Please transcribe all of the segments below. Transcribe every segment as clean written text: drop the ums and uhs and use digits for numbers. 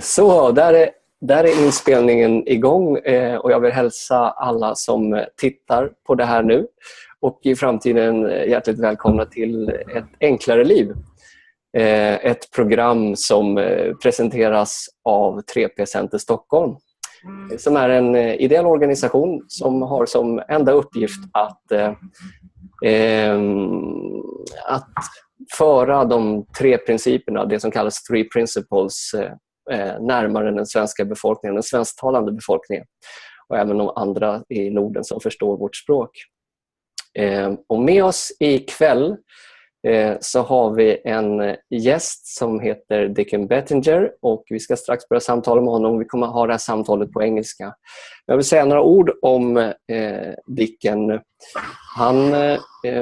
Så, där är inspelningen igång och jag vill hälsa alla som tittar på det här nu och i framtiden hjärtligt välkomna till ett enklare liv. Ett program som presenteras av 3P Center Stockholm som är en ideell organisation som har som enda uppgift att föra de 3 principerna, det som kallas 3 principles, närmare den svenska befolkningen, den svensktalande befolkningen och även de andra i Norden som förstår vårt språk. Och med oss ikväll så har vi en gäst som heter Dicken Bettinger och vi ska strax börja samtala med honom. Vi kommer att ha det här samtalet på engelska. Jag vill säga några ord om Dicken.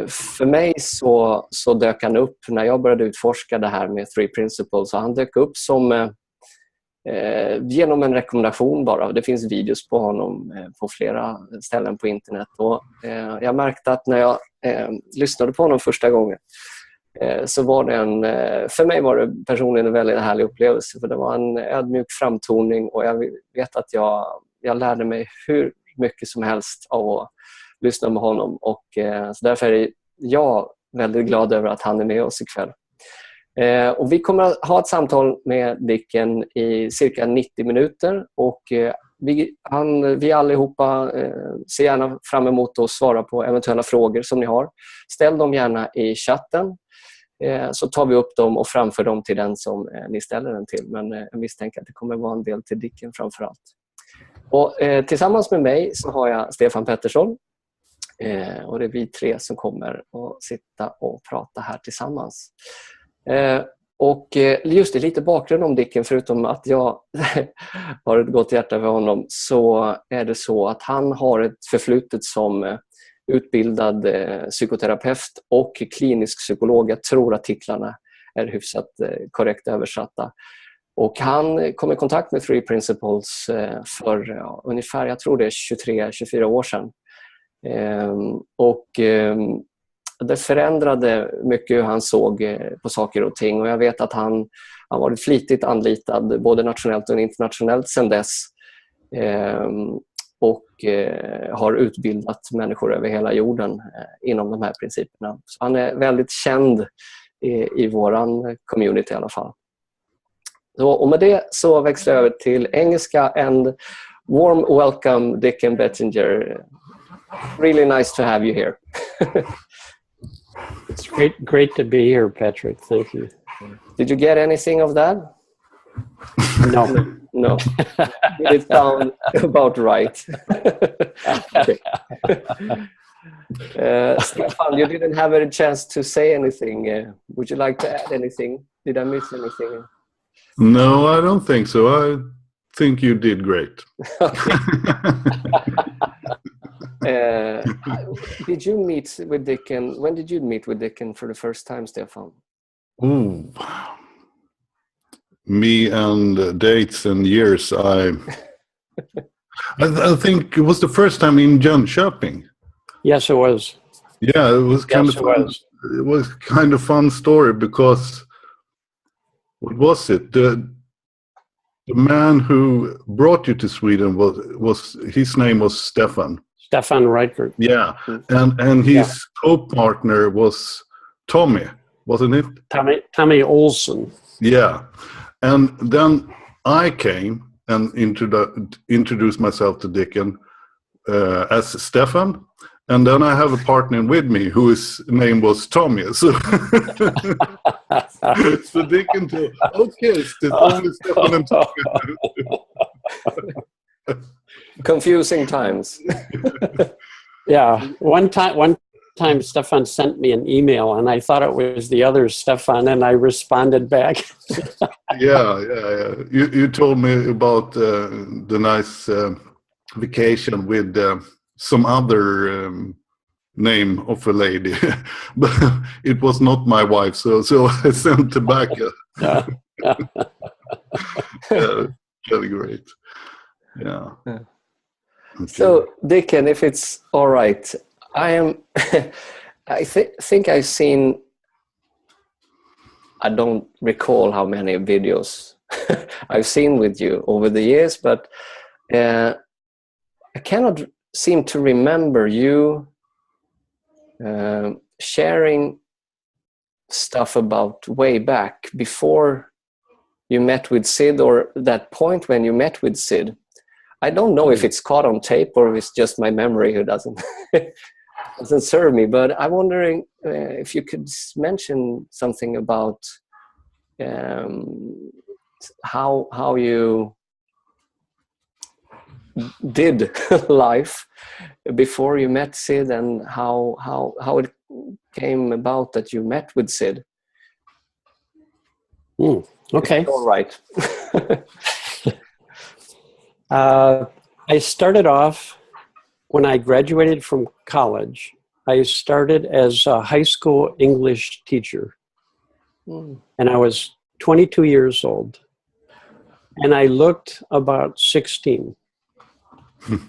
För mig så dök han upp när jag började utforska det här med 3 principles. Så han dök upp som genom en rekommendation bara. Det finns videos på honom på flera ställen på internet. Och jag märkte att när jag lyssnade på honom första gången så var det för mig var det personligen en väldigt härlig upplevelse. För det var en ödmjuk framtoning och jag vet att jag lärde mig hur mycket som helst av att lyssna med honom. Och så därför är jag väldigt glad över att han är med oss ikväll. Och vi kommer att ha ett samtal med Dicken i cirka 90 minuter och vi allihopa ser gärna fram emot att svara på eventuella frågor som ni har. Ställ dem gärna i chatten så tar vi upp dem och framför dem till den som ni ställer den till. Men jag misstänker att det kommer vara en del till Dicken framför allt. Och tillsammans med mig så har jag Stefan Pettersson. Och det är vi 3 som kommer att sitta och prata här tillsammans. Och just det, lite bakgrund om Dicken, förutom att jag har ett gott hjärta för honom, så är det så att han har ett förflutet som utbildad psykoterapeut och klinisk psykolog. Jag tror att titlarna är hyfsat korrekt översatta. Och han kom i kontakt med 3 principles för ungefär, jag tror det är 23-24 år sedan. Och det förändrade mycket hur han såg på saker och ting. Och jag vet att han har varit flitigt anlitad både nationellt och internationellt sedan dess. Och har utbildat människor över hela jorden inom de här principerna. Så han är väldigt känd i våran community i alla fall. Och med det så växlar jag över till engelska. And warm welcome Dicken Bettinger. Really nice to have you here. It's great to be here, Patrick. Thank you. Did you get anything of that? No. No. Did it sound about right? Okay. Stefan, you didn't have a chance to say anything. Would you like to add anything? Did I miss anything? No, I don't think so. I think you did great. Did you meet with Dicken? When did you meet with Dicken for the first time, Stefan? Ooh. Me and dates and years. I think it was the first time in Jönköping. Yes, it was. Yeah, it was kind of fun. It was kind of fun story because what was it? The man who brought you to Sweden was his name was Stefan. Stefan Reichert. Yeah, and his co-partner was Tommy, wasn't it? Tommy Olsen. Yeah, and then I came and introduced myself to Dicken as Stefan, and then I have a partner with me whose name was Tommy. So, so Dicken too. Okay, it's only Stefan and Tommy. Confusing times. Yeah, one time Stefan sent me an email and I thought it was the other Stefan and I responded back. Yeah. You told me about the nice vacation with some other name of a lady, but it was not my wife, so I sent it back. Yeah, really great. Yeah. Okay. So, Dicken, if it's all right, I think I've seen, I don't recall how many videos I've seen with you over the years, but I cannot seem to remember you sharing stuff about way back before you met with Sid, or that point when you met with Sid. I don't know if it's caught on tape or if it's just my memory who doesn't serve me, but I'm wondering if you could mention something about how you did life before you met Sid, and how it came about that you met with Sid. Okay. All right. I started off when I graduated from college. I started as a high school English teacher, and I was 22 years old, and I looked about 16.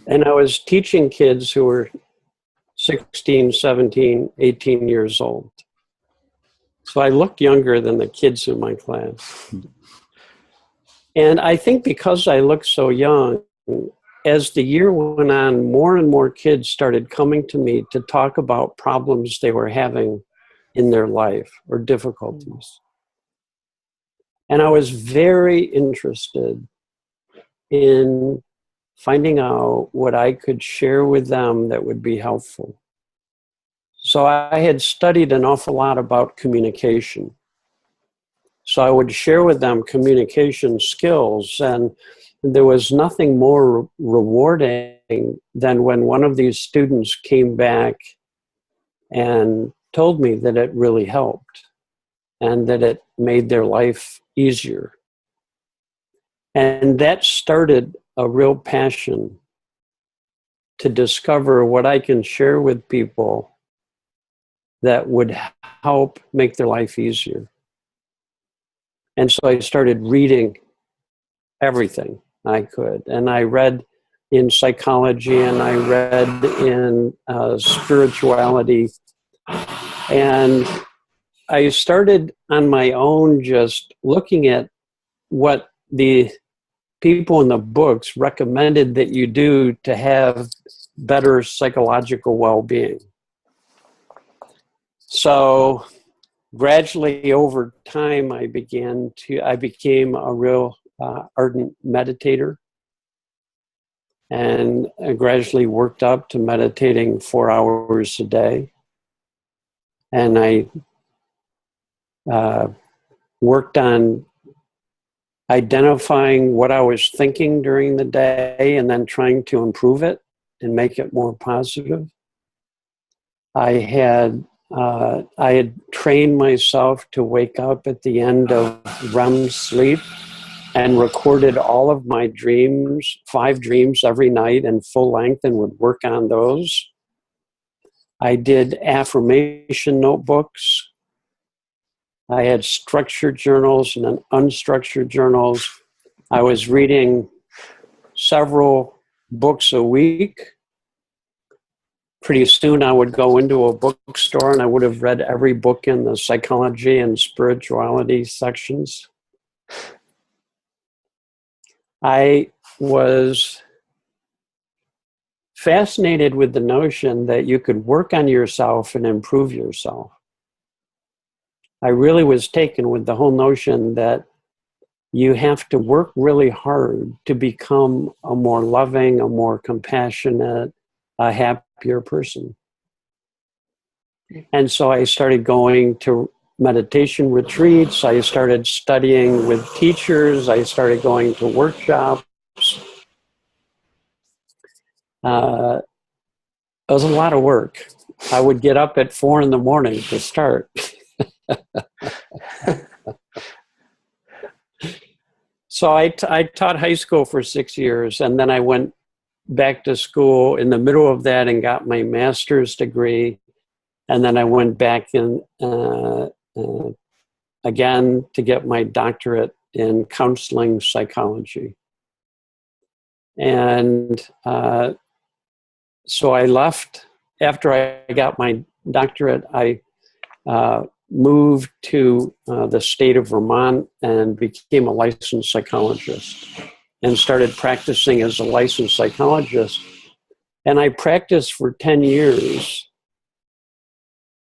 And I was teaching kids who were 16, 17, 18 years old. So I looked younger than the kids in my class. And I think because I looked so young, as the year went on, more and more kids started coming to me to talk about problems they were having in their life or difficulties. And I was very interested in finding out what I could share with them that would be helpful. So I had studied an awful lot about communication. So I would share with them communication skills, and there was nothing more rewarding than when one of these students came back and told me that it really helped and that it made their life easier. And that started a real passion to discover what I can share with people that would help make their life easier. And so I started reading everything I could. And I read in psychology, and I read in spirituality. And I started on my own just looking at what the people in the books recommended that you do to have better psychological well-being. So gradually over time, I became a real ardent meditator, and I gradually worked up to meditating 4 hours a day. And I worked on identifying what I was thinking during the day and then trying to improve it and make it more positive. I had trained myself to wake up at the end of REM sleep and recorded all of my dreams, 5 dreams every night in full length, and would work on those. I did affirmation notebooks. I had structured journals and unstructured journals. I was reading several books a week. Pretty soon I would go into a bookstore and I would have read every book in the psychology and spirituality sections. I was fascinated with the notion that you could work on yourself and improve yourself. I really was taken with the whole notion that you have to work really hard to become a more loving, a more compassionate, a happier person. And so I started going to meditation retreats. I started studying with teachers. I started going to workshops. It was a lot of work. I would get up at 4 a.m. to start. So I taught high school for 6 years, and then I went back to school in the middle of that and got my master's degree. And then I went back in again to get my doctorate in counseling psychology. And so I left after I got my doctorate. I moved to the state of Vermont and became a licensed psychologist and started practicing as a licensed psychologist. And I practiced for 10 years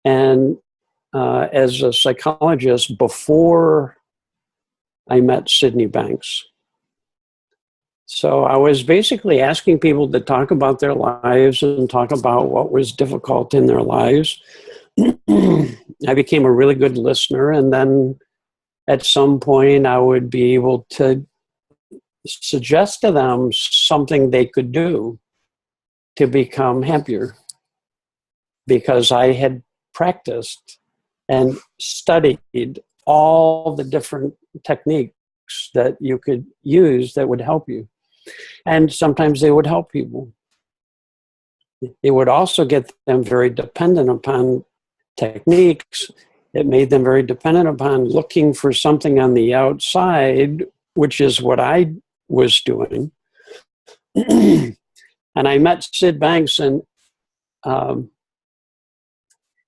and as a psychologist before I met Sydney Banks. So I was basically asking people to talk about their lives and talk about what was difficult in their lives. I became a really good listener, and then at some point I would be able to suggest to them something they could do to become happier, because I had practiced and studied all the different techniques that you could use that would help you. And sometimes they would help people. It would also get them very dependent upon techniques. It made them very dependent upon looking for something on the outside, which is what I was doing. And I met Sid Banks, and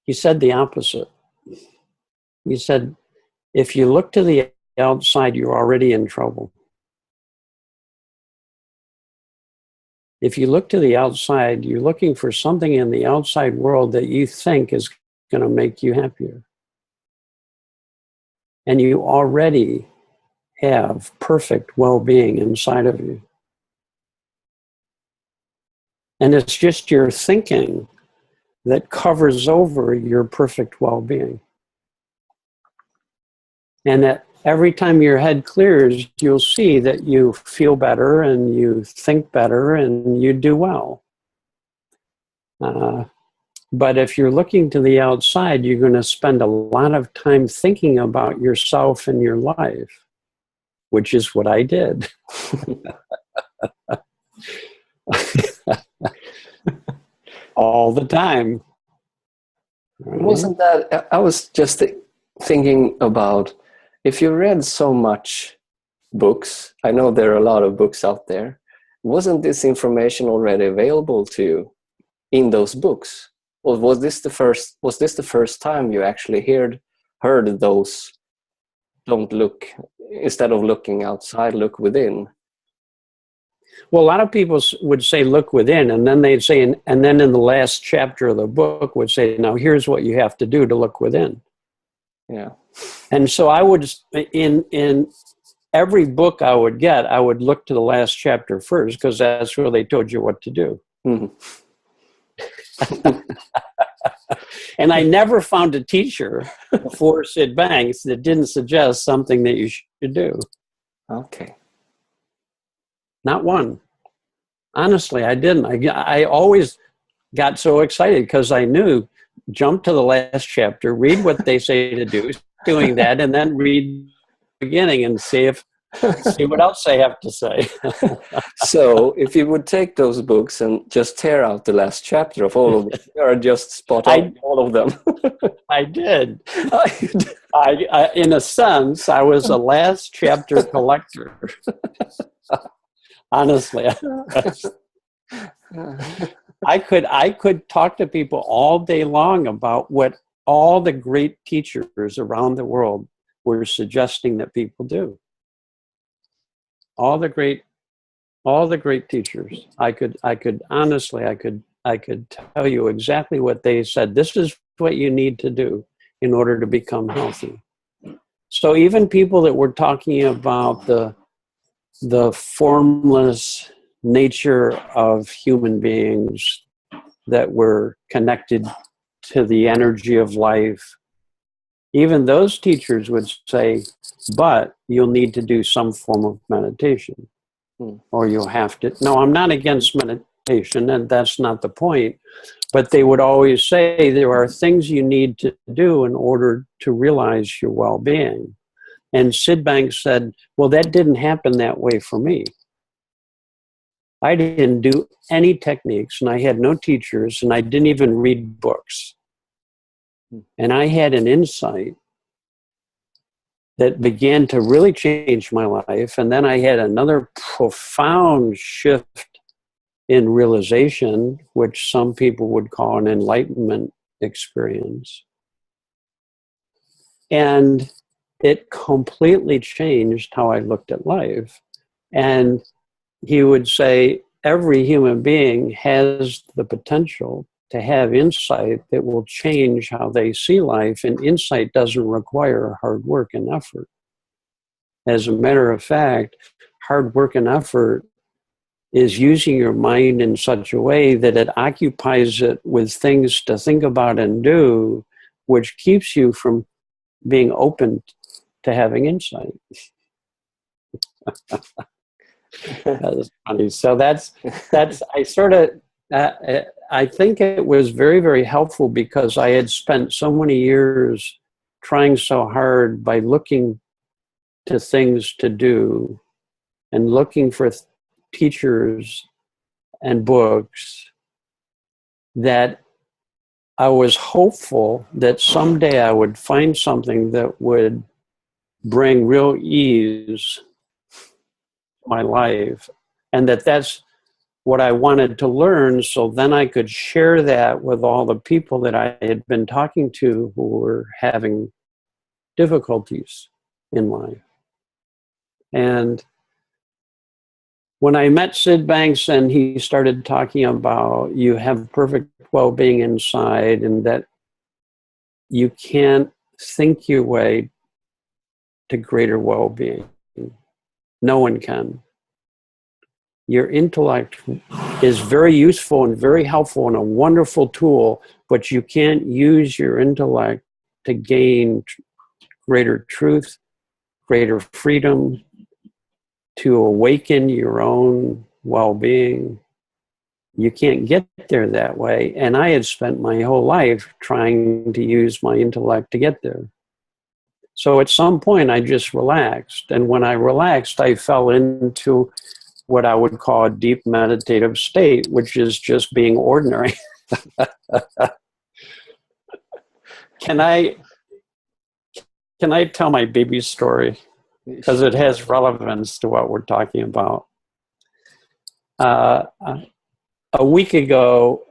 he said the opposite. He said, if you look to the outside, you're already in trouble. If you look to the outside, you're looking for something in the outside world that you think is going to make you happier. And you already have perfect well-being inside of you. And it's just your thinking that covers over your perfect well-being. And that every time your head clears, you'll see that you feel better and you think better and you do well. But if you're looking to the outside, you're going to spend a lot of time thinking about yourself and your life, which is what I did. All the time. Wasn't that, I was just thinking about, if you read so much books, I know there are a lot of books out there, wasn't this information already available to you in those books? Or was this the first time you actually heard those, don't look, instead of looking outside, look within? Well, a lot of people would say, look within, and then they'd say, and then in the last chapter of the book would say, now here's what you have to do to look within. Yeah. And so I would, in every book I would get, I would look to the last chapter first, because that's where they told you what to do. Mm-hmm. And I never found a teacher before Sid Banks that didn't suggest something that you should do. Okay. Not one. Honestly, I didn't. I always got so excited because I knew, jump to the last chapter, read what they say to do, doing that, and then read the beginning and see what else they have to say. So if you would take those books and just tear out the last chapter of all of them, you are just spot on all of them. I did. I, in a sense, I was a last chapter collector. Honestly. I could talk to people all day long about what all the great teachers around the world were suggesting that people do. All the great teachers. I could honestly tell you exactly what they said. This is what you need to do in order to become healthy. So even people that were talking about the formless nature of human beings, that were connected to the energy of life, even those teachers would say, but you'll need to do some form of meditation. Or you'll have to. No, I'm not against meditation, and that's not the point. But they would always say there are things you need to do in order to realize your well-being. And Sid Banks said, well, that didn't happen that way for me. I didn't do any techniques, and I had no teachers, and I didn't even read books. And I had an insight that began to really change my life. And then I had another profound shift in realization, which some people would call an enlightenment experience. And it completely changed how I looked at life. And he would say, every human being has the potential to have insight that will change how they see life, and insight doesn't require hard work and effort. As a matter of fact, hard work and effort is using your mind in such a way that it occupies it with things to think about and do, which keeps you from being open to having insight. That is funny. So that's I sort of I think it was very, very helpful because I had spent so many years trying so hard by looking to things to do and looking for teachers and books, that I was hopeful that someday I would find something that would bring real ease to my life, and that's what I wanted to learn, so then I could share that with all the people that I had been talking to who were having difficulties in life. And when I met Sid Banks and he started talking about you have perfect well-being inside and that you can't think your way to greater well-being. No one can. Your intellect is very useful and very helpful and a wonderful tool, but you can't use your intellect to gain greater truth, greater freedom, to awaken your own well-being. You can't get there that way. And I had spent my whole life trying to use my intellect to get there. So at some point I just relaxed. And when I relaxed, I fell into what I would call a deep meditative state, which is just being ordinary. Can I tell my baby story? Because it has relevance to what we're talking about. A week ago,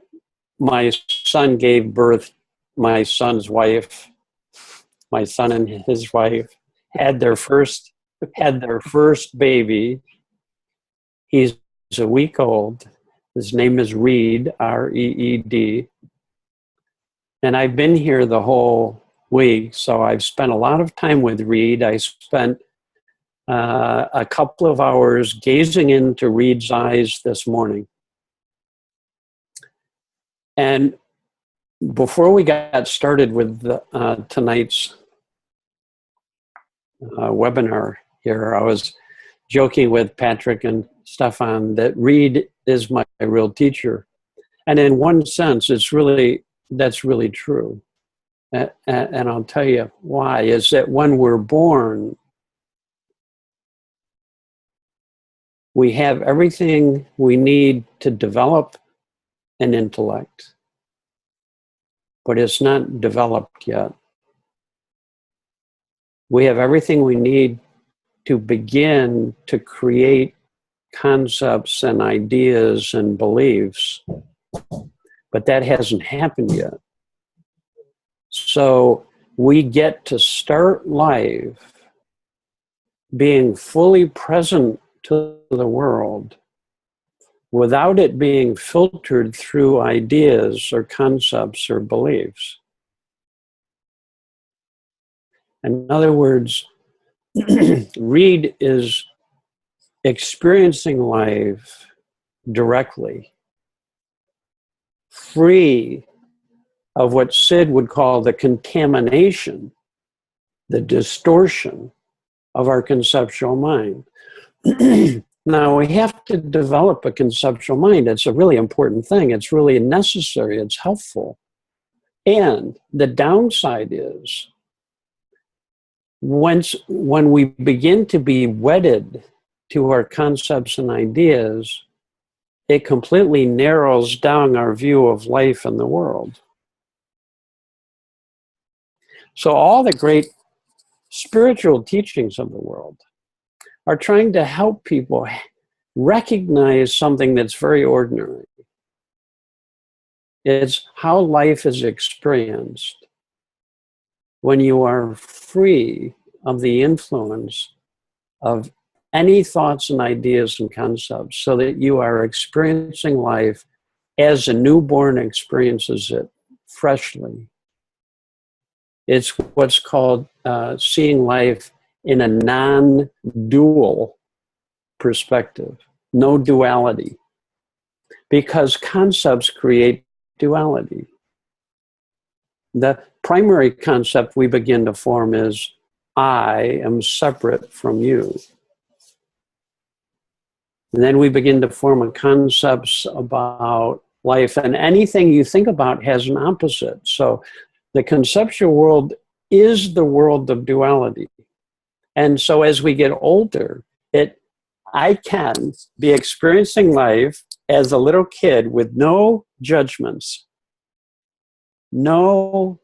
my son gave birth. My son's wife, my son and his wife, had their first baby. He's a week old. His name is Reed, R-E-E-D. And I've been here the whole week, so I've spent a lot of time with Reed. I spent a couple of hours gazing into Reed's eyes this morning. And before we got started with tonight's webinar here, I was joking with Patrick and Stefan that Reed is my real teacher. And in one sense, that's really true. And I'll tell you why, is that when we're born, we have everything we need to develop an intellect, but it's not developed yet. We have everything we need to begin to create concepts and ideas and beliefs, but that hasn't happened yet. So we get to start life being fully present to the world without it being filtered through ideas or concepts or beliefs. In other words, Reed is experiencing life directly, free of what Sid would call the contamination, the distortion of our conceptual mind. Now, we have to develop a conceptual mind. It's a really important thing. It's really necessary. It's helpful. And the downside is, when we begin to be wedded to our concepts and ideas, it completely narrows down our view of life and the world. So all the great spiritual teachings of the world are trying to help people recognize something that's very ordinary. It's how life is experienced. when you are free of the influence of any thoughts and ideas and concepts, so that you are experiencing life as a newborn experiences it freshly. It's what's called seeing life in a non-dual perspective, no duality, because concepts create duality. The primary concept we begin to form is, I am separate from you. And then we begin to form concepts about life, and anything you think about has an opposite. So the conceptual world is the world of duality. And so as we get older, I can be experiencing life as a little kid with no judgments, no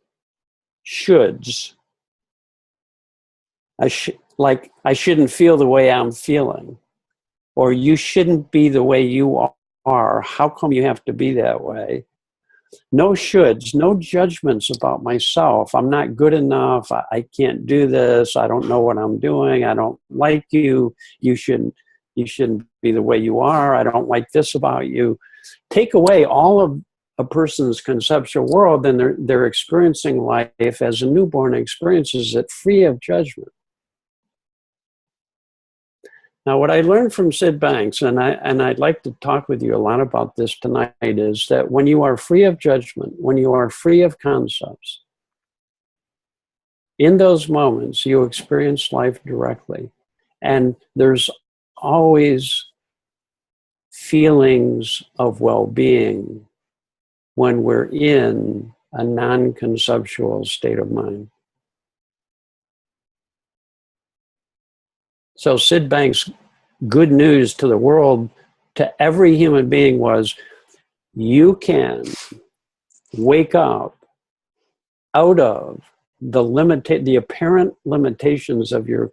shoulds. I shouldn't feel the way I'm feeling, or you shouldn't be the way you are. How come you have to be that way? No shoulds, no judgments about myself. I'm not good enough. I can't do this. I don't know what I'm doing. I don't like you. You shouldn't be the way you are. I don't like this about you. Take away all of a person's conceptual world, and they're experiencing life as a newborn experiences it, free of judgment. Now, what I learned from Sid Banks, and I'd like to talk with you a lot about this tonight, is that when you are free of judgment, when you are free of concepts, in those moments, you experience life directly. And there's always feelings of well-being when we're in a non-conceptual state of mind. So Sid Banks' good news to the world, to every human being, was you can wake up out of the apparent limitations of your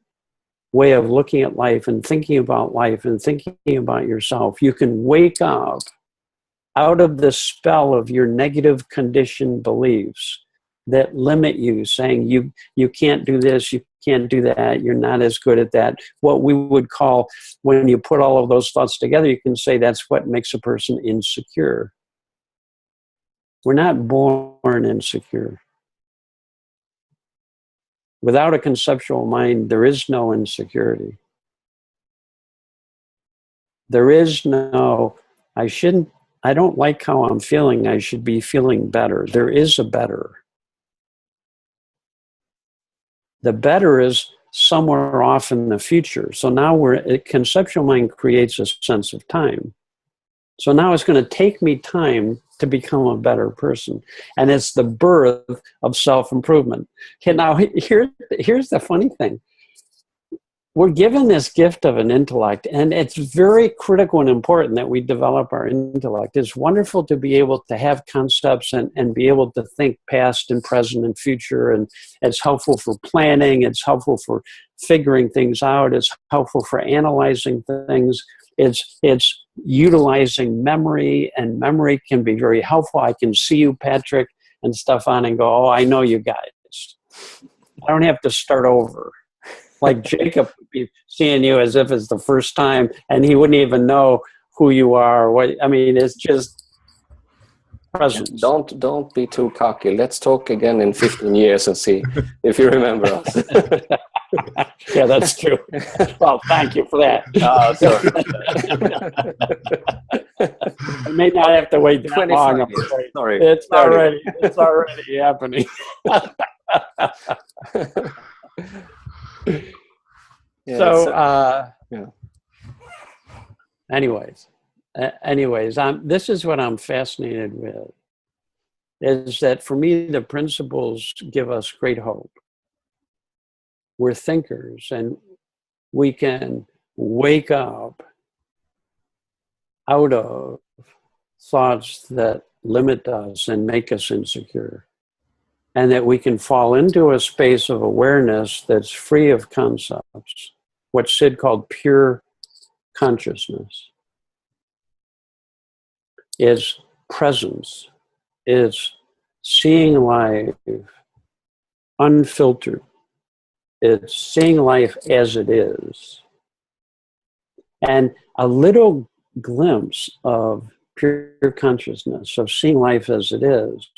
way of looking at life and thinking about life and thinking about yourself. You can wake up out of the spell of your negative conditioned beliefs that limit you, saying you can't do this, you can't do that, you're not as good at that. What we would call, when you put all of those thoughts together, you can say that's what makes a person insecure. We're not born insecure. Without a conceptual mind, there is no insecurity. There is no, I don't like how I'm feeling, I should be feeling better. There is a better. The better is somewhere off in the future. So now conceptual mind creates a sense of time. So now it's going to take me time to become a better person. And it's the birth of self-improvement. Okay, now here's the funny thing. We're given this gift of an intellect, and it's very critical and important that we develop our intellect. It's wonderful to be able to have concepts and be able to think past and present and future, and it's helpful for planning, it's helpful for figuring things out, it's helpful for analyzing things, it's utilizing memory, and memory can be very helpful. I can see you, Patrick and Stefan, and go, oh, I know you guys. I don't have to start over. Like Jacob would be seeing you as if it's the first time, and he wouldn't even know who you are. It's just presence. Don't be too cocky. Let's talk again in 15 years and see if you remember us. Yeah, that's true. Well, thank you for that. I may not have to wait that long. Sorry. It's already happening. Yeah, so, yeah. Anyways, this is what I'm fascinated with, is that for me, the principles give us great hope. We're thinkers, and we can wake up out of thoughts that limit us and make us insecure. And that we can fall into a space of awareness that's free of concepts, what Sid called pure consciousness. Is presence, is seeing life unfiltered. It's seeing life as it is. And a little glimpse of pure consciousness, of seeing life as it is,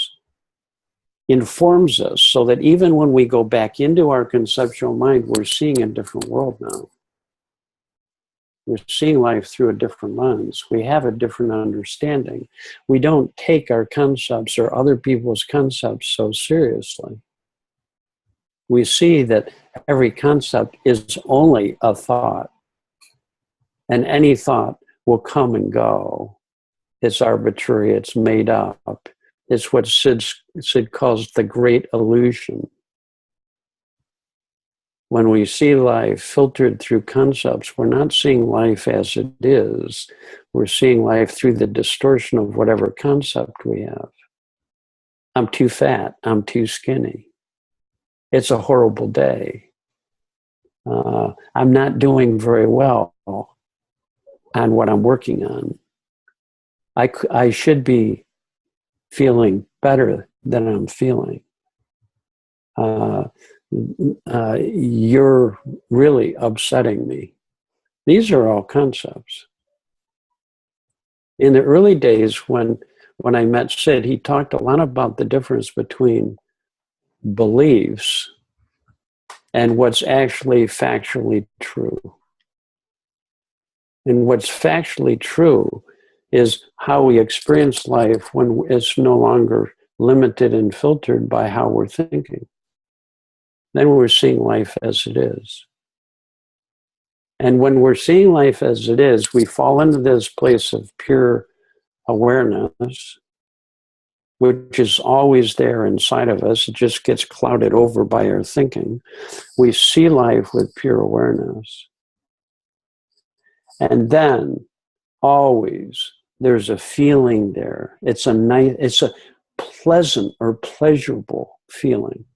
informs us so that even when we go back into our conceptual mind, we're seeing a different world now. We're seeing life through a different lens. We have a different understanding. We don't take our concepts or other people's concepts so seriously. We see that every concept is only a thought, and any thought will come and go. It's arbitrary, it's made up. It's what Sid calls the great illusion. When we see life filtered through concepts, we're not seeing life as it is. We're seeing life through the distortion of whatever concept we have. I'm too fat. I'm too skinny. It's a horrible day. I'm not doing very well on what I'm working on. I should be feeling better than I'm feeling. You're really upsetting me. These are all concepts. In the early days when I met Sid, he talked a lot about the difference between beliefs and what's actually factually true. And what's factually true is how we experience life when it's no longer limited and filtered by how we're thinking. Then we're seeing life as it is. And when we're seeing life as it is, we fall into this place of pure awareness, which is always there inside of us. It just gets clouded over by our thinking. We see life with pure awareness. And then always there's a feeling there. It's a pleasant or pleasurable feeling.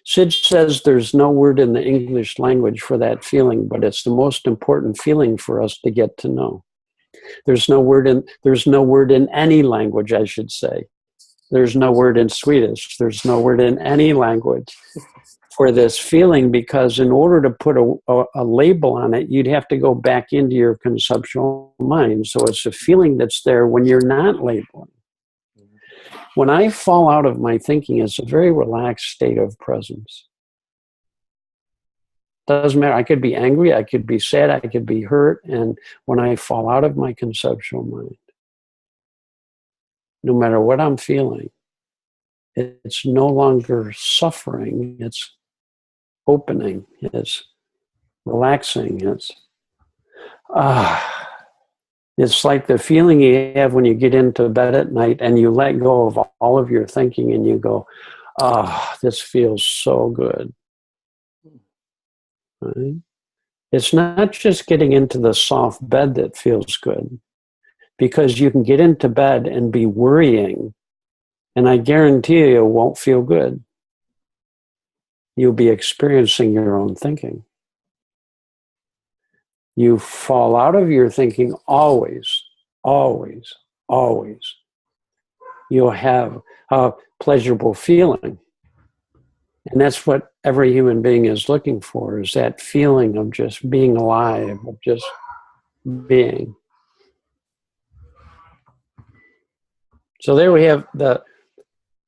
Sid says there's no word in the English language for that feeling, but it's the most important feeling for us to get to know. There's no word in any language, I should say. There's no word in Swedish. There's no word in any language for this feeling, because in order to put a label on it, you'd have to go back into your conceptual mind. So it's a feeling that's there when you're not labeling. When I fall out of my thinking, it's a very relaxed state of presence. Doesn't matter. I could be angry, I could be sad, I could be hurt. And when I fall out of my conceptual mind, no matter what I'm feeling, it's no longer suffering. It's opening. It's relaxing. It's like the feeling you have when you get into bed at night and you let go of all of your thinking and you go, this feels so good. Right? It's not just getting into the soft bed that feels good, because you can get into bed and be worrying, and I guarantee you it won't feel good. You'll be experiencing your own thinking. You fall out of your thinking always, always, always. You'll have a pleasurable feeling. And that's what every human being is looking for, is that feeling of just being alive, of just being. So there we have the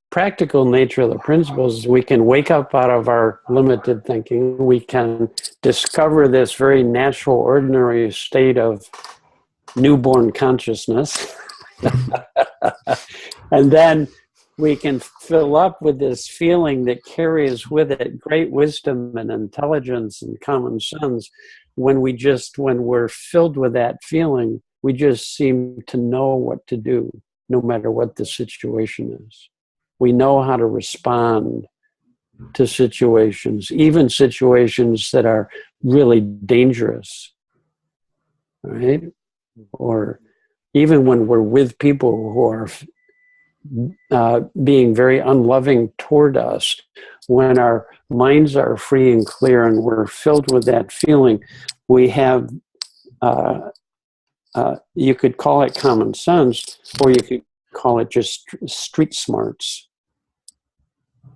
practical nature of the principles. We can wake up out of our limited thinking. We can discover this very natural, ordinary state of newborn consciousness. And then we can fill up with this feeling that carries with it great wisdom and intelligence and common sense. When we're filled with that feeling, we just seem to know what to do, no matter what the situation is. We know how to respond to situations, even situations that are really dangerous, right? Or even when we're with people who are being very unloving toward us, when our minds are free and clear and we're filled with that feeling, we have, you could call it common sense, or you could call it just street smarts.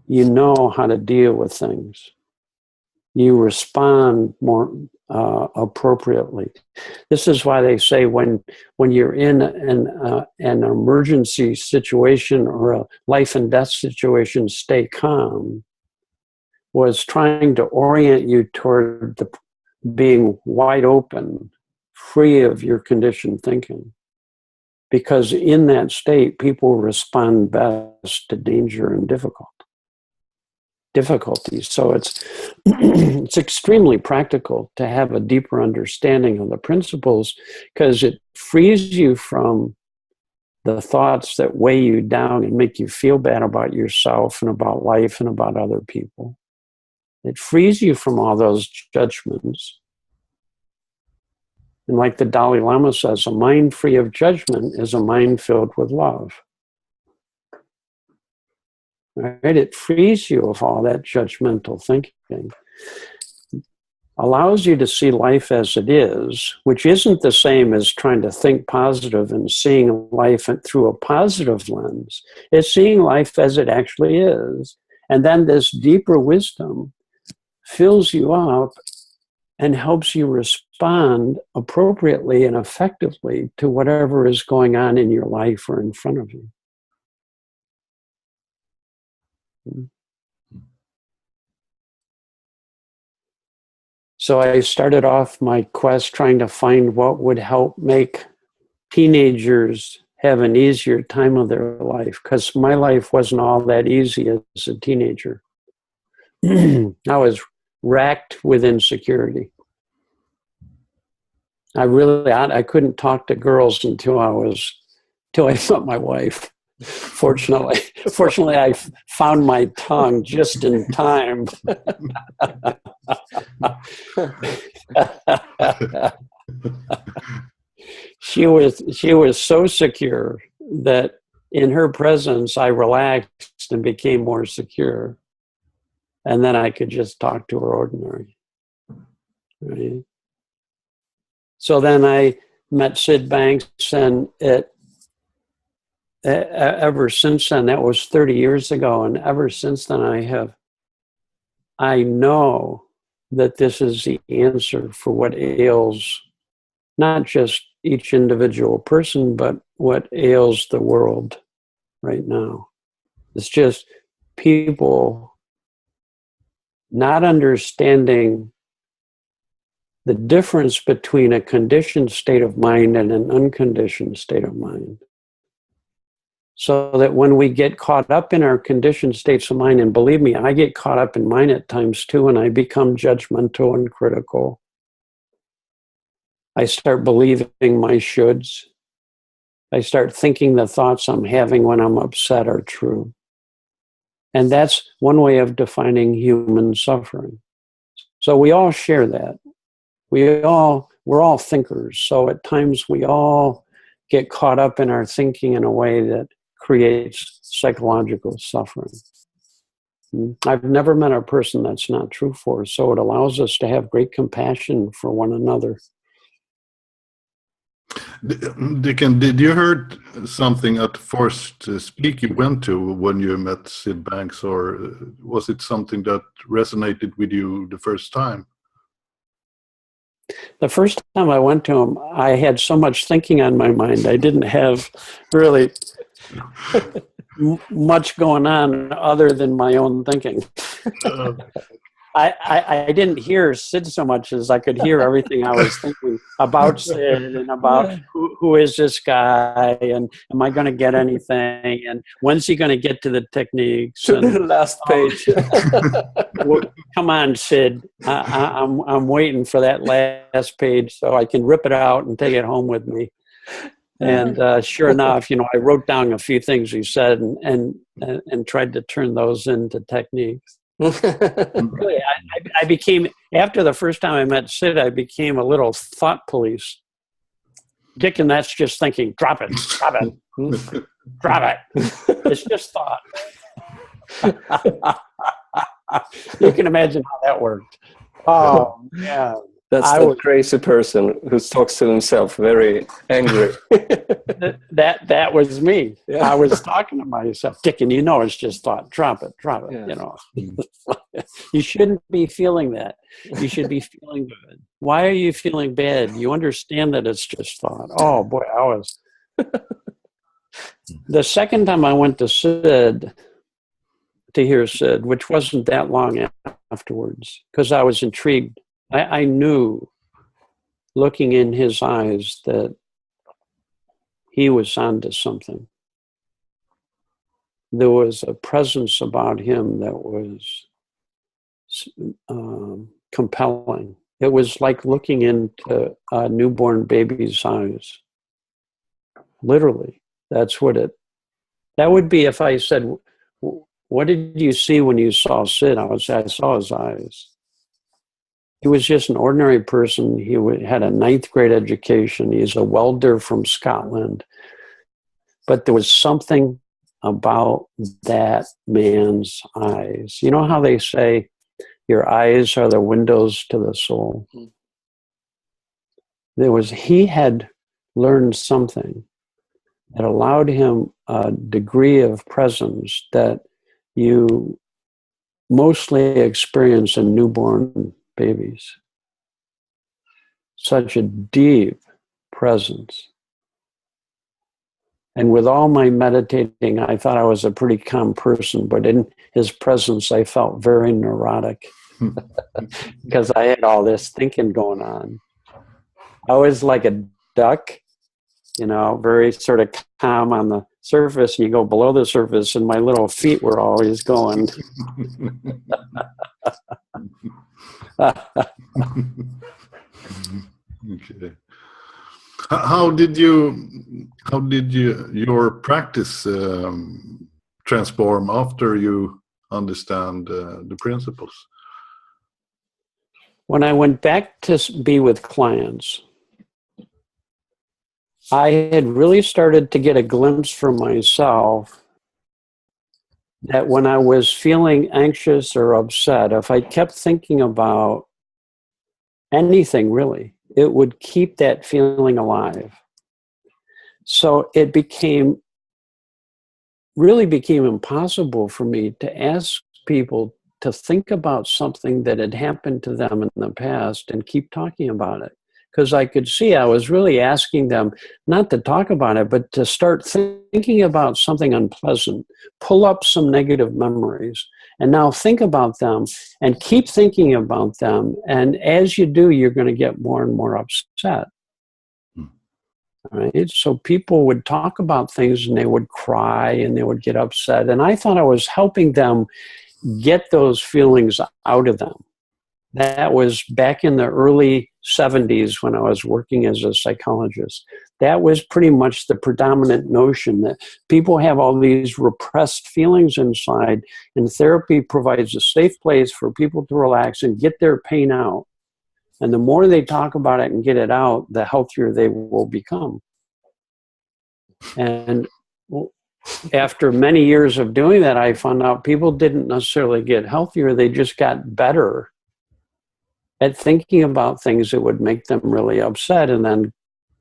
you know how to deal with things. You respond more appropriately. This is why they say when you're in an emergency situation or a life and death situation, stay calm, was trying to orient you toward being wide open, free of your conditioned thinking. Because in that state, people respond best to danger and difficulties. So it's it's extremely practical to have a deeper understanding of the principles, because it frees you from the thoughts that weigh you down and make you feel bad about yourself and about life and about other people. It frees you from all those judgments. And like the Dalai Lama says, a mind free of judgment is a mind filled with love. Right? It frees you of all that judgmental thinking. Allows you to see life as it is, which isn't the same as trying to think positive and seeing life through a positive lens. It's seeing life as it actually is. And then this deeper wisdom fills you up and helps you respond appropriately and effectively to whatever is going on in your life or in front of you. So I started off my quest trying to find what would help make teenagers have an easier time of their life, because my life wasn't all that easy as a teenager. I was racked with insecurity. I couldn't talk to girls until I met my wife. Fortunately, I found my tongue just in time. She was so secure that in her presence I relaxed and became more secure, and then I could just talk to her ordinary. Right? So then I met Sid Banks, and ever since then, that was 30 years ago, and ever since then I know that this is the answer for what ails not just each individual person, but what ails the world right now. It's just people not understanding the difference between a conditioned state of mind and an unconditioned state of mind. So that when we get caught up in our conditioned states of mind, and believe me, I get caught up in mine at times too, and I become judgmental and critical. I start believing my shoulds. I start thinking the thoughts I'm having when I'm upset are true. And that's one way of defining human suffering. So we all share that. We're all thinkers. So at times we all get caught up in our thinking in a way that creates psychological suffering. I've never met a person that's not true for, so it allows us to have great compassion for one another. Dicken, did you heard something at the first speak you went to when you met Sid Banks, or was it something that resonated with you the first time? The first time I went to him, I had so much thinking on my mind. I didn't have really much going on other than my own thinking. I didn't hear Sid so much as I could hear everything I was thinking about Sid and about who is this guy, and am I going to get anything, and when's he going to get to the techniques? To the last page. Well, come on, Sid. I'm waiting for that last page so I can rip it out and take it home with me. And sure enough, I wrote down a few things he said and tried to turn those into techniques. Really, I became, after the first time I met Sid, I became a little thought police. Dicken, that's just thinking. Drop it. Drop it. It's just thought. You can imagine how that worked. Oh, yeah. That's the crazy person who talks to himself, very angry. that was me. Yeah. I was talking to myself. Dicken, you know it's just thought. Drop it, Yeah. you know. You shouldn't be feeling that. You should be feeling good. Why are you feeling bad? You understand that it's just thought. Oh, boy, I was... The second time I went to Sid, to hear Sid, which wasn't that long afterwards, because I was intrigued. I knew, looking in his eyes, that he was onto something. There was a presence about him that was compelling. It was like looking into a newborn baby's eyes. Literally, that would be if I said, what did you see when you saw Sid? I would say, I saw his eyes. He was just an ordinary person. He had a 9th grade education. He's a welder from Scotland. But there was something about that man's eyes. You know how they say your eyes are the windows to the soul? He had learned something that allowed him a degree of presence that you mostly experience in newborn babies. Such a deep presence. And with all my meditating, I thought I was a pretty calm person, but in his presence, I felt very neurotic because I had all this thinking going on. I was like a duck, you know, very sort of calm on the surface, and you go below the surface, and my little feet were always going. Okay. How did your practice transform after you understand the principles? When I went back to be with clients, I had really started to get a glimpse for myself that when I was feeling anxious or upset, if I kept thinking about anything really, it would keep that feeling alive. So it really became impossible for me to ask people to think about something that had happened to them in the past and keep talking about it. Because I could see I was really asking them not to talk about it, but to start thinking about something unpleasant, pull up some negative memories, and now think about them and keep thinking about them. And as you do, you're going to get more and more upset. Right? So people would talk about things and they would cry and they would get upset. And I thought I was helping them get those feelings out of them. That was back in the early 70s when I was working as a psychologist. That was pretty much the predominant notion that people have all these repressed feelings inside, and therapy provides a safe place for people to relax and get their pain out. And the more they talk about it and get it out, the healthier they will become. And after many years of doing that, I found out people didn't necessarily get healthier, they just got better at thinking about things that would make them really upset and then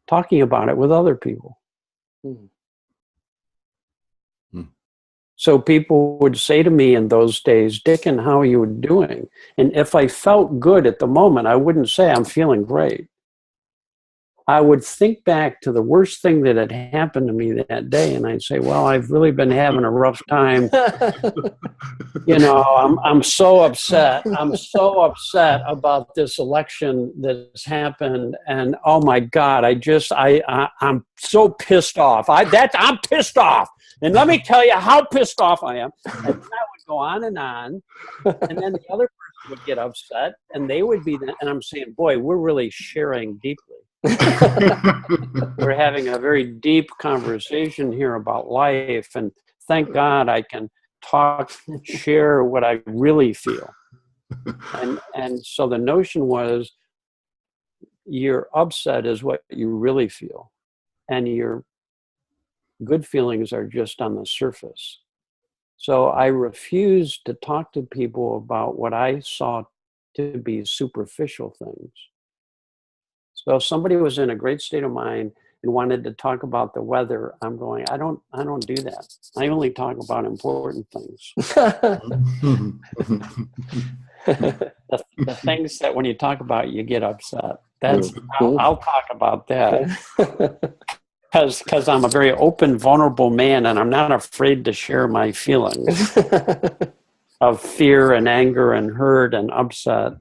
talking about it with other people. So people would say to me in those days, Dicken, how are you doing? And if I felt good at the moment, I wouldn't say I'm feeling great. I would think back to the worst thing that had happened to me that day, and I'd say, well, I've really been having a rough time. You know, I'm so upset. I'm so upset about this election that's happened, and oh my God, I'm so pissed off. I'm pissed off, and let me tell you how pissed off I am. And then I would go on, and then the other person would get upset, and they would be, and I'm saying, boy, we're really sharing deeply. We're having a very deep conversation here about life, and thank God I can share what I really feel. And so the notion was your upset is what you really feel, and your good feelings are just on the surface. So I refused to talk to people about what I saw to be superficial things. So if somebody was in a great state of mind and wanted to talk about the weather, I'm going, I don't do that. I only talk about important things. The things that when you talk about, you get upset. I'll talk about that. Because I'm a very open, vulnerable man, and I'm not afraid to share my feelings of fear and anger and hurt and upset.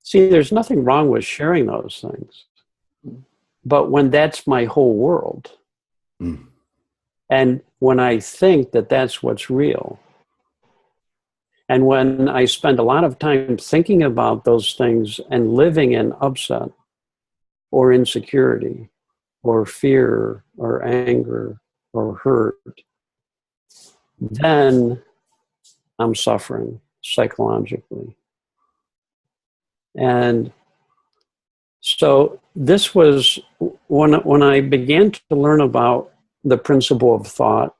See, there's nothing wrong with sharing those things. But when that's my whole world, and when I think that that's what's real, and when I spend a lot of time thinking about those things and living in upset or insecurity, or fear, or anger, or hurt, then I'm suffering psychologically. And so this was when I began to learn about the principle of thought,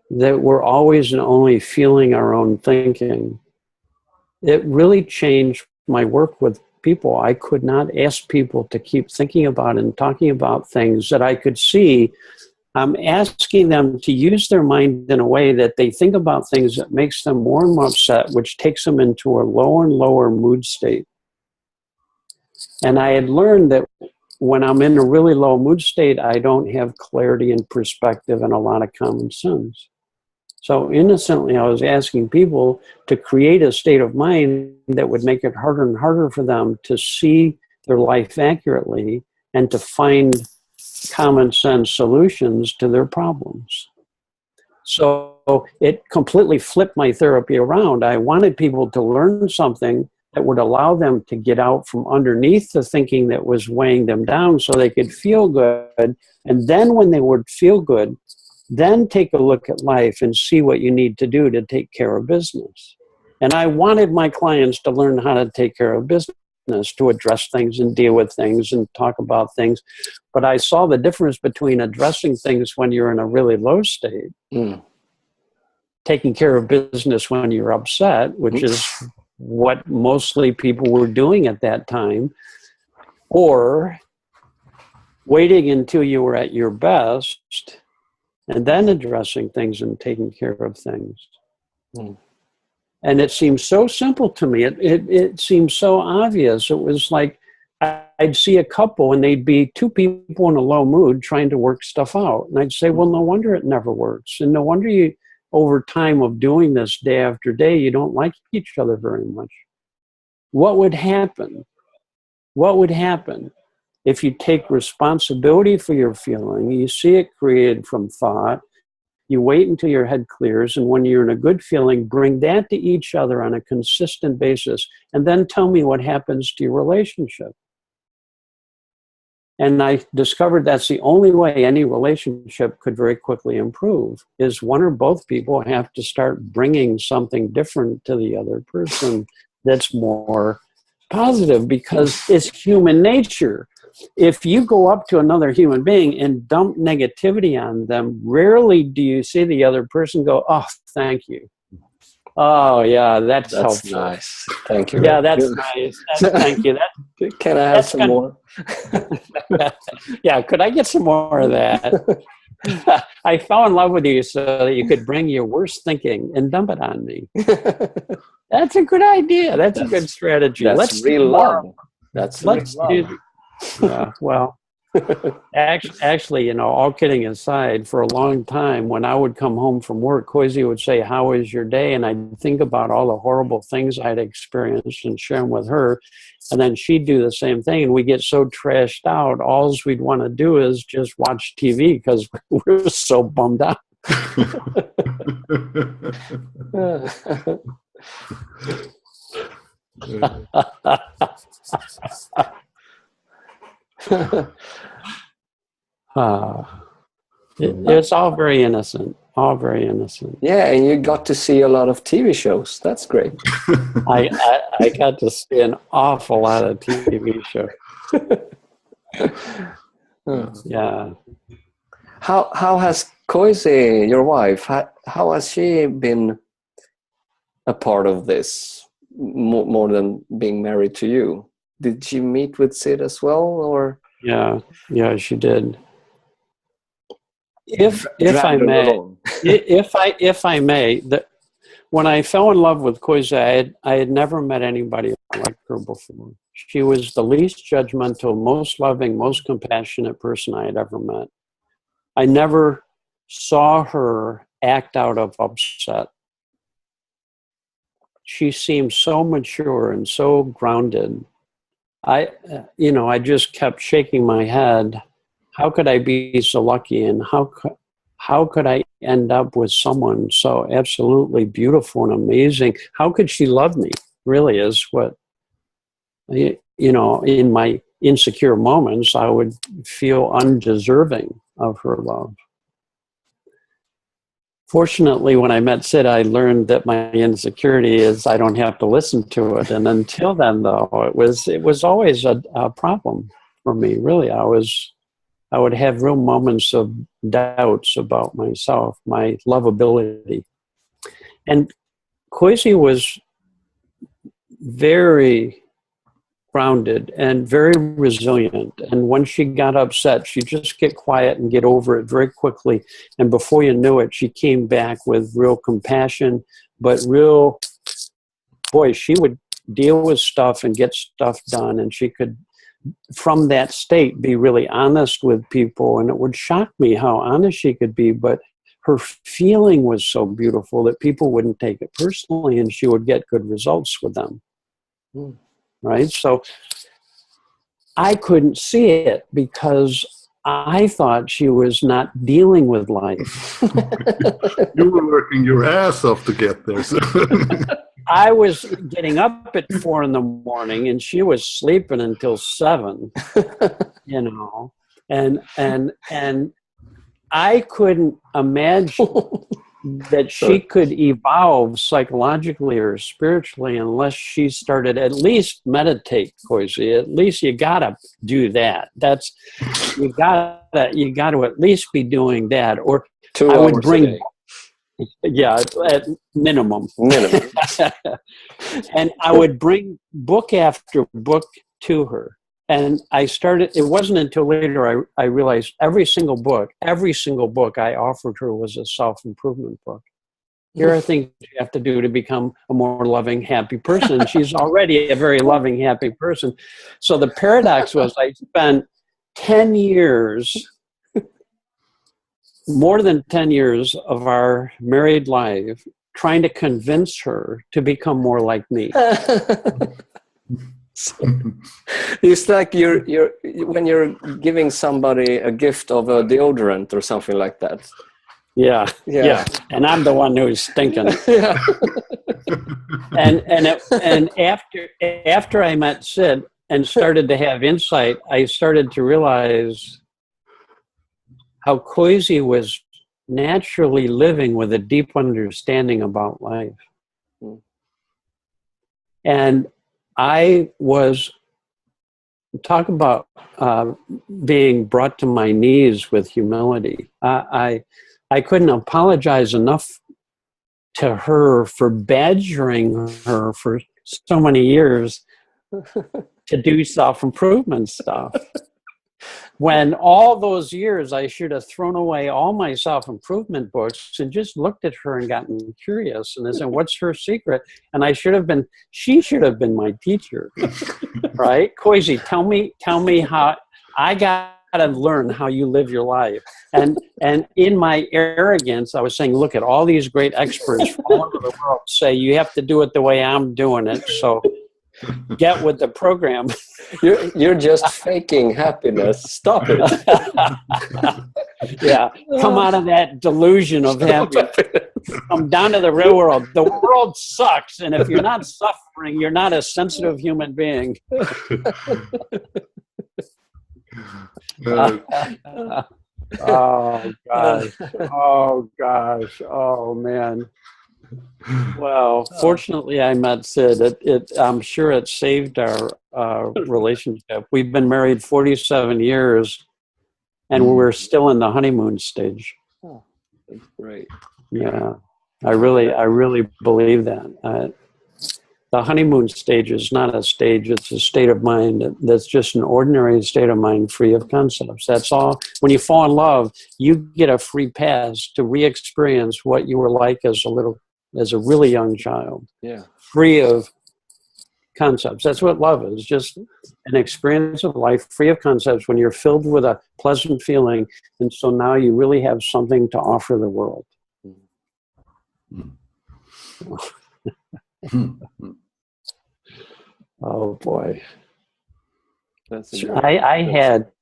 that we're always and only feeling our own thinking. It really changed my work with people. I could not ask people to keep thinking about and talking about things that I could see. I'm asking them to use their mind in a way that they think about things that makes them more and more upset, which takes them into a lower and lower mood state. And I had learned that when I'm in a really low mood state, I don't have clarity and perspective and a lot of common sense. So innocently, I was asking people to create a state of mind that would make it harder and harder for them to see their life accurately and to find common sense solutions to their problems. So it completely flipped my therapy around. I wanted people to learn something that would allow them to get out from underneath the thinking that was weighing them down so they could feel good. And then when they would feel good, then take a look at life and see what you need to do to take care of business. And I wanted my clients to learn how to take care of business, to address things and deal with things and talk about things. But I saw the difference between addressing things when you're in a really low state, taking care of business when you're upset, which is what mostly people were doing at that time, or waiting until you were at your best and then addressing things and taking care of things. And it seems so simple to me. It seems so obvious. It was like I'd see a couple and they'd be two people in a low mood trying to work stuff out. And I'd say, well, no wonder it never works. And no wonder you, over time of doing this day after day, you don't like each other very much. What would happen? What would happen if you take responsibility for your feeling, you see it created from thought, you wait until your head clears, and when you're in a good feeling, bring that to each other on a consistent basis, and then tell me what happens to your relationship. And I discovered that's the only way any relationship could very quickly improve, is one or both people have to start bringing something different to the other person that's more positive, because it's human nature. If you go up to another human being and dump negativity on them, rarely do you see the other person go, oh, thank you. Oh, yeah, that's helpful. Nice. Thank you. Yeah, that's nice. Thank you. Can I have some more? Yeah, could I get some more of that? I fell in love with you so that you could bring your worst thinking and dump it on me. That's a good idea. That's a good strategy. Let's real love. That's let's do. Yeah, well, actually, you know, all kidding aside, for a long time, when I would come home from work, Koizi would say, how was your day? And I'd think about all the horrible things I'd experienced and share them with her. And then she'd do the same thing. And we get so trashed out, all we'd want to do is just watch TV because we're so bummed out. It's all very innocent. All very innocent. Yeah, and you got to see a lot of TV shows. That's great. I got to see an awful lot of TV shows. Yeah. How has Koizi, your wife, how has she been a part of this more than being married to you? did she meet with Sid as well, or? Yeah, she did. If I may, when I fell in love with Koisa, I had never met anybody like her before. She was the least judgmental, most loving, most compassionate person I had ever met. I never saw her act out of upset. She seemed so mature and so grounded. I just kept shaking my head. How could I be so lucky, and how could I end up with someone so absolutely beautiful and amazing? How could she love me? Really is what, in my insecure moments, I would feel undeserving of her love. Fortunately, when I met Sid, I learned that my insecurity is I don't have to listen to it. And until then, though, it was always a problem for me. Really, I would have real moments of doubts about myself, my lovability. And Koisi was very grounded and very resilient. And when she got upset, she'd just get quiet and get over it very quickly. And before you knew it, she came back with real compassion, but she would deal with stuff and get stuff done. And she could, from that state, be really honest with people. And it would shock me how honest she could be, but her feeling was so beautiful that people wouldn't take it personally, and she would get good results with them. Right? So I couldn't see it because I thought she was not dealing with life. You were working your ass off to get there. So. I was getting up at 4 a.m. and she was sleeping until 7, and I couldn't imagine that she could evolve psychologically or spiritually unless she started at least meditate, Koisi. At least you gotta do that. You gotta at least be doing that. Or 2 I hours would bring, a day. Yeah, at minimum. And I would bring book after book to her. And it wasn't until later I realized every single book I offered her was a self-improvement book. Here are things you have to do to become a more loving, happy person. She's already a very loving, happy person. So the paradox was I spent 10 years, more than 10 years of our married life trying to convince her to become more like me. It's like when you're giving somebody a gift of a deodorant or something like that. Yeah. And I'm the one who's stinking. Yeah. and after I met Sid and started to have insight, I started to realize how Koisi was naturally living with a deep understanding about life. And I was, talk about being brought to my knees with humility. I couldn't apologize enough to her for badgering her for so many years to do self-improvement stuff. When all those years I should have thrown away all my self-improvement books and just looked at her and gotten curious and said, what's her secret? And she should have been my teacher, right? Koisi, tell me how I got to learn how you live your life. And in my arrogance, I was saying, look at all these great experts from all over the world say, you have to do it the way I'm doing it. So get with the program. You're just faking happiness. Stop it. Yeah. Come out of that delusion of happiness. Come down to the real world. The world sucks. And if you're not suffering, you're not a sensitive human being. Oh, gosh. Oh, gosh. Oh, man. Well, fortunately, I met Sid. I'm sure it saved our relationship. We've been married 47 years, and we're still in the honeymoon stage. Oh, that's great. Yeah, I really believe that. the honeymoon stage is not a stage, it's a state of mind that's just an ordinary state of mind free of concepts. That's all. When you fall in love, you get a free pass to re-experience what you were like as a really young child. Yeah. Free of concepts. That's what love is, just an experience of life free of concepts when you're filled with a pleasant feeling. And so now you really have something to offer the world. Oh boy. I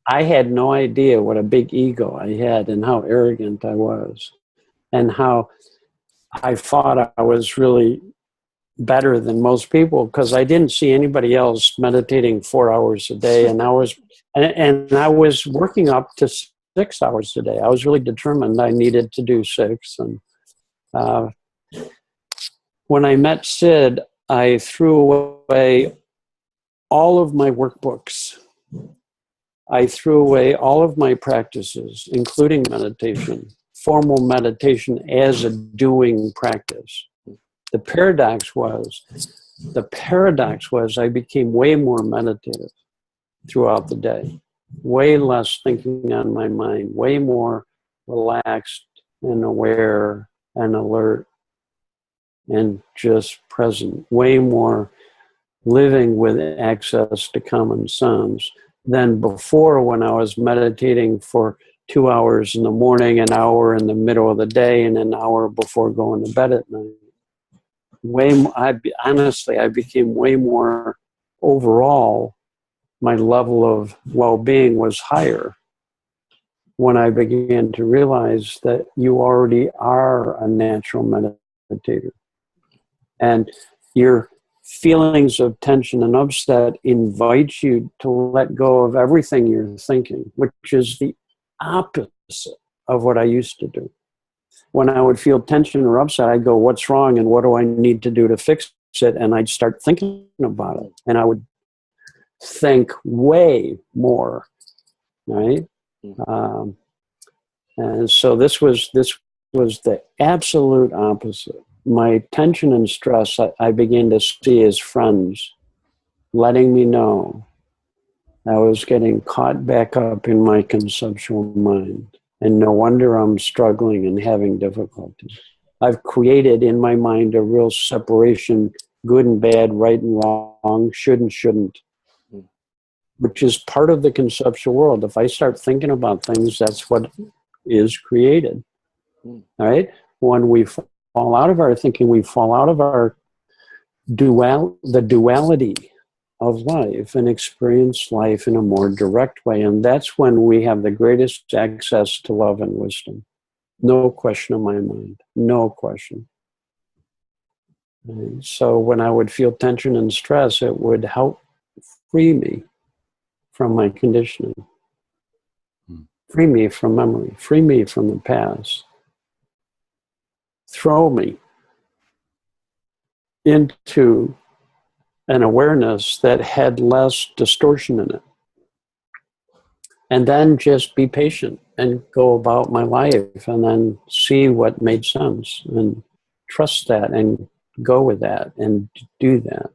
had no idea what a big ego I had and how arrogant I was and how I thought I was really better than most people because I didn't see anybody else meditating 4 hours a day, and I was working up to 6 hours a day. I was really determined I needed to do 6. And when I met Sid, I threw away all of my workbooks. I threw away all of my practices, including meditation, formal meditation as a doing practice. The paradox was I became way more meditative throughout the day, way less thinking on my mind, way more relaxed and aware and alert and just present, way more living with access to common sense than before when I was meditating for 2 hours in the morning, an hour in the middle of the day, and an hour before going to bed at night. Honestly, I became way more overall. My level of well-being was higher when I began to realize that you already are a natural meditator. And your feelings of tension and upset invite you to let go of everything you're thinking, which is the opposite of what I used to do. When I would feel tension or upset, I'd go, what's wrong and what do I need to do to fix it? And I'd start thinking about it. And I would think way more, right? And so this was the absolute opposite. My tension and stress, I began to see as friends, letting me know I was getting caught back up in my conceptual mind. And no wonder I'm struggling and having difficulty. I've created in my mind a real separation, good and bad, right and wrong, should and shouldn't, which is part of the conceptual world. If I start thinking about things, that's what is created. All right? When we fall out of our thinking, we fall out of our the duality of life and experience life in a more direct way. And that's when we have the greatest access to love and wisdom. No question in my mind. No question. And so when I would feel tension and stress, it would help free me from my conditioning. Free me from memory. Free me from the past. Throw me into an awareness that had less distortion in it. And then just be patient and go about my life and then see what made sense and trust that and go with that and do that.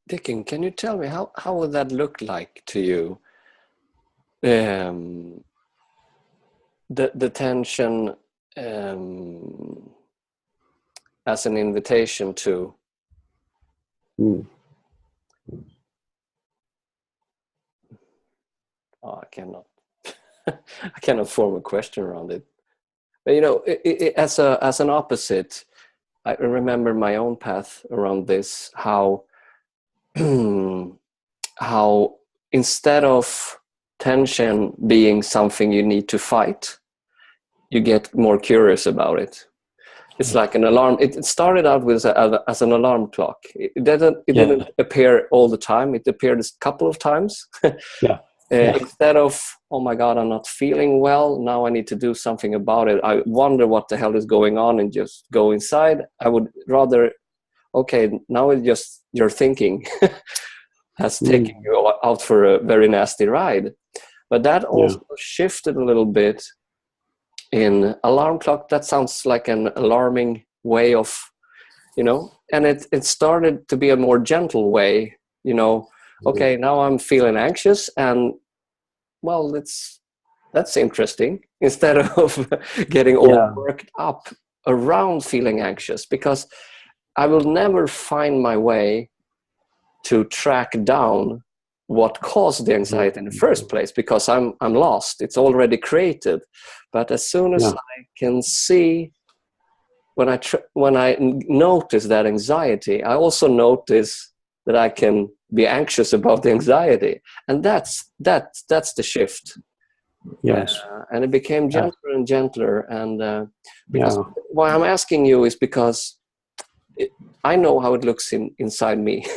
Dicken, can you tell me how would that look like to you? The tension as an invitation to I cannot form a question around it. But you know, as an opposite, I remember my own path around this, how instead of tension being something you need to fight, you get more curious about it. It's like an alarm. It started out with as an alarm clock. It didn't appear all the time. It appeared a couple of times. Instead of, oh my God, I'm not feeling well, now I need to do something about it. I wonder what the hell is going on and just go inside. I would rather, okay, now it's just your thinking has taken you out for a very nasty ride. But that also shifted a little bit in alarm clock. That sounds like an alarming way of, and it started to be a more gentle way, okay, now I'm feeling anxious, and well, that's interesting, instead of getting all worked up around feeling anxious, because I will never find my way to track down what caused the anxiety in the first place, because I'm lost. It's already created. But as soon as I can see, when I notice that anxiety, I also notice that I can be anxious about the anxiety, and that's the shift. Yes. And it became gentler and gentler. And because why I'm asking you is because I know how it looks inside me,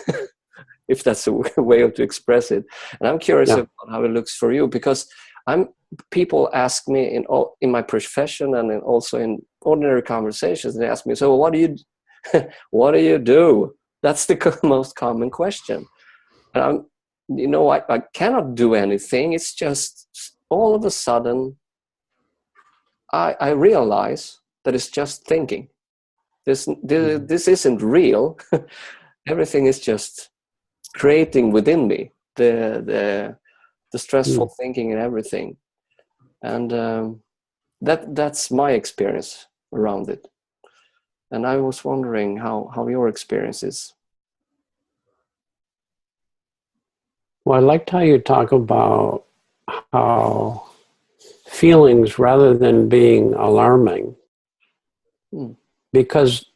if that's a way to express it. And I'm curious about how it looks for you, because people ask me in my profession and also in ordinary conversations, they ask me, so what do you do? That's the most common question. And I cannot do anything. It's just all of a sudden I realize that it's just thinking. This isn't real. Everything is just creating within me the stressful thinking and everything. And that's my experience around it. And I was wondering how your experience is. Well, I liked how you talk about how feelings, rather than being alarming, because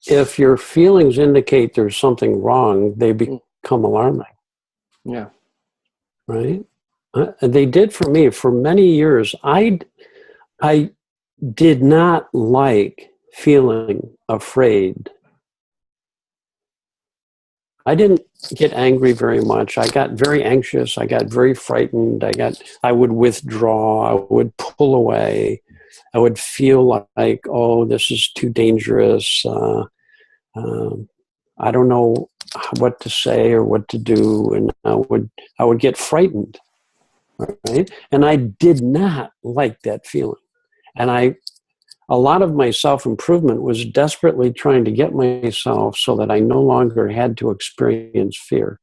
if your feelings indicate there's something wrong, they become alarming. Yeah. Right? They did for me for many years. I did not like feeling afraid. I didn't get angry very much. I got very anxious. I got very frightened. I would withdraw. I would pull away. I would feel like, oh, this is too dangerous. I don't know what to say or what to do, and I would get frightened. Right? And I did not like that feeling. And a lot of my self-improvement was desperately trying to get myself so that I no longer had to experience fear.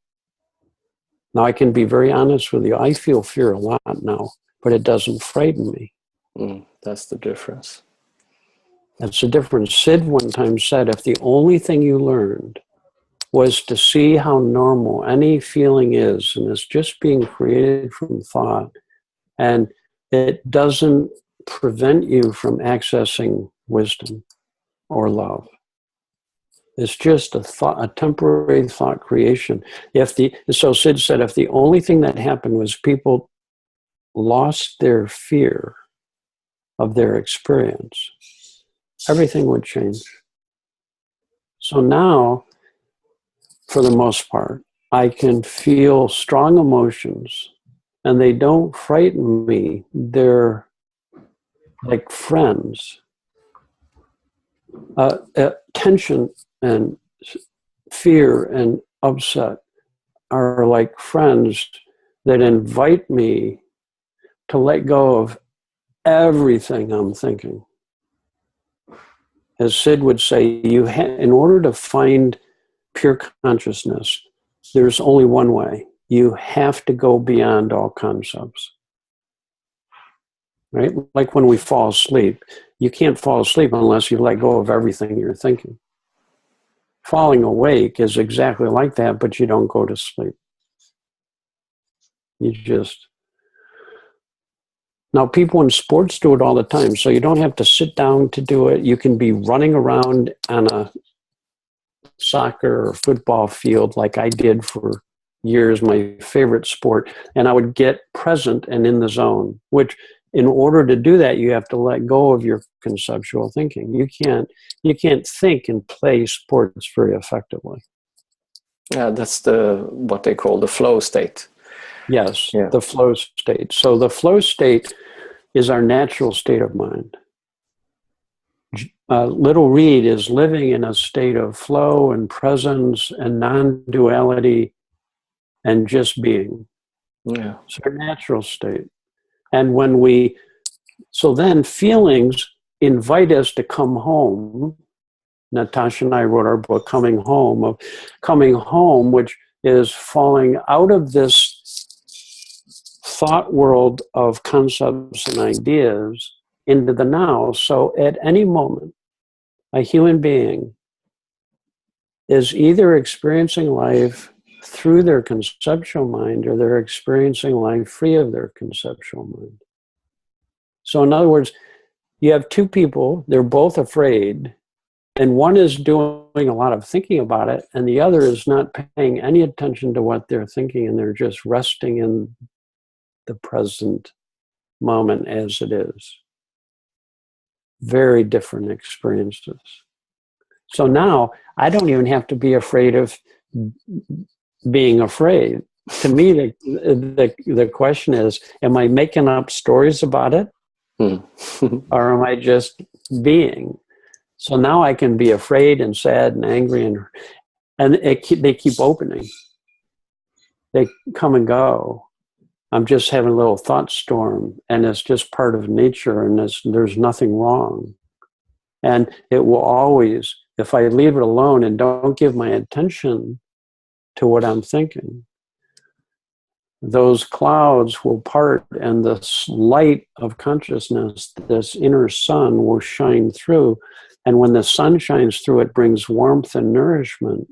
Now, I can be very honest with you. I feel fear a lot now, but it doesn't frighten me. That's the difference. That's the difference. Sid one time said, if the only thing you learned was to see how normal any feeling is, and it's just being created from thought, and it doesn't prevent you from accessing wisdom or love. It's just a temporary thought creation. So Sid said, if the only thing that happened was people lost their fear of their experience, everything would change. So now, for the most part, I can feel strong emotions, and they don't frighten me. They're like friends. Tension and fear and upset are like friends that invite me to let go of everything I'm thinking. As Sid would say, in order to find pure consciousness, there's only one way. You have to go beyond all concepts. Right? Like when we fall asleep, you can't fall asleep unless you let go of everything you're thinking. Falling awake is exactly like that, but you don't go to sleep. Now, people in sports do it all the time, so you don't have to sit down to do it. You can be running around on a soccer or football field like I did for years, my favorite sport, and I would get present and in the zone, which in order to do that, you have to let go of your conceptual thinking. You can't think and play sports very effectively. Yeah, that's what they call the flow state. Yes, the flow state. So the flow state is our natural state of mind. Little Reed is living in a state of flow and presence and non-duality and just being. Yeah. It's our natural state. And so then feelings invite us to come home Natasha and I wrote our book, Coming Home, which is falling out of this thought world of concepts and ideas into the now. So at any moment, a human being is either experiencing life through their conceptual mind or they're experiencing life free of their conceptual mind. So in other words, you have two people, they're both afraid, and one is doing a lot of thinking about it, and the other is not paying any attention to what they're thinking, and they're just resting in the present moment as it is. Very different experiences. So now I don't even have to be afraid of being afraid. To me, the question is, am I making up stories about it? Or am I just being? So now I can be afraid and sad and angry, and they keep opening. They come and go. I'm just having a little thought storm, and it's just part of nature, and there's nothing wrong. And it will always, if I leave it alone and don't give my attention to what I'm thinking, those clouds will part, and this light of consciousness, this inner sun, will shine through. And when the sun shines through, it brings warmth and nourishment.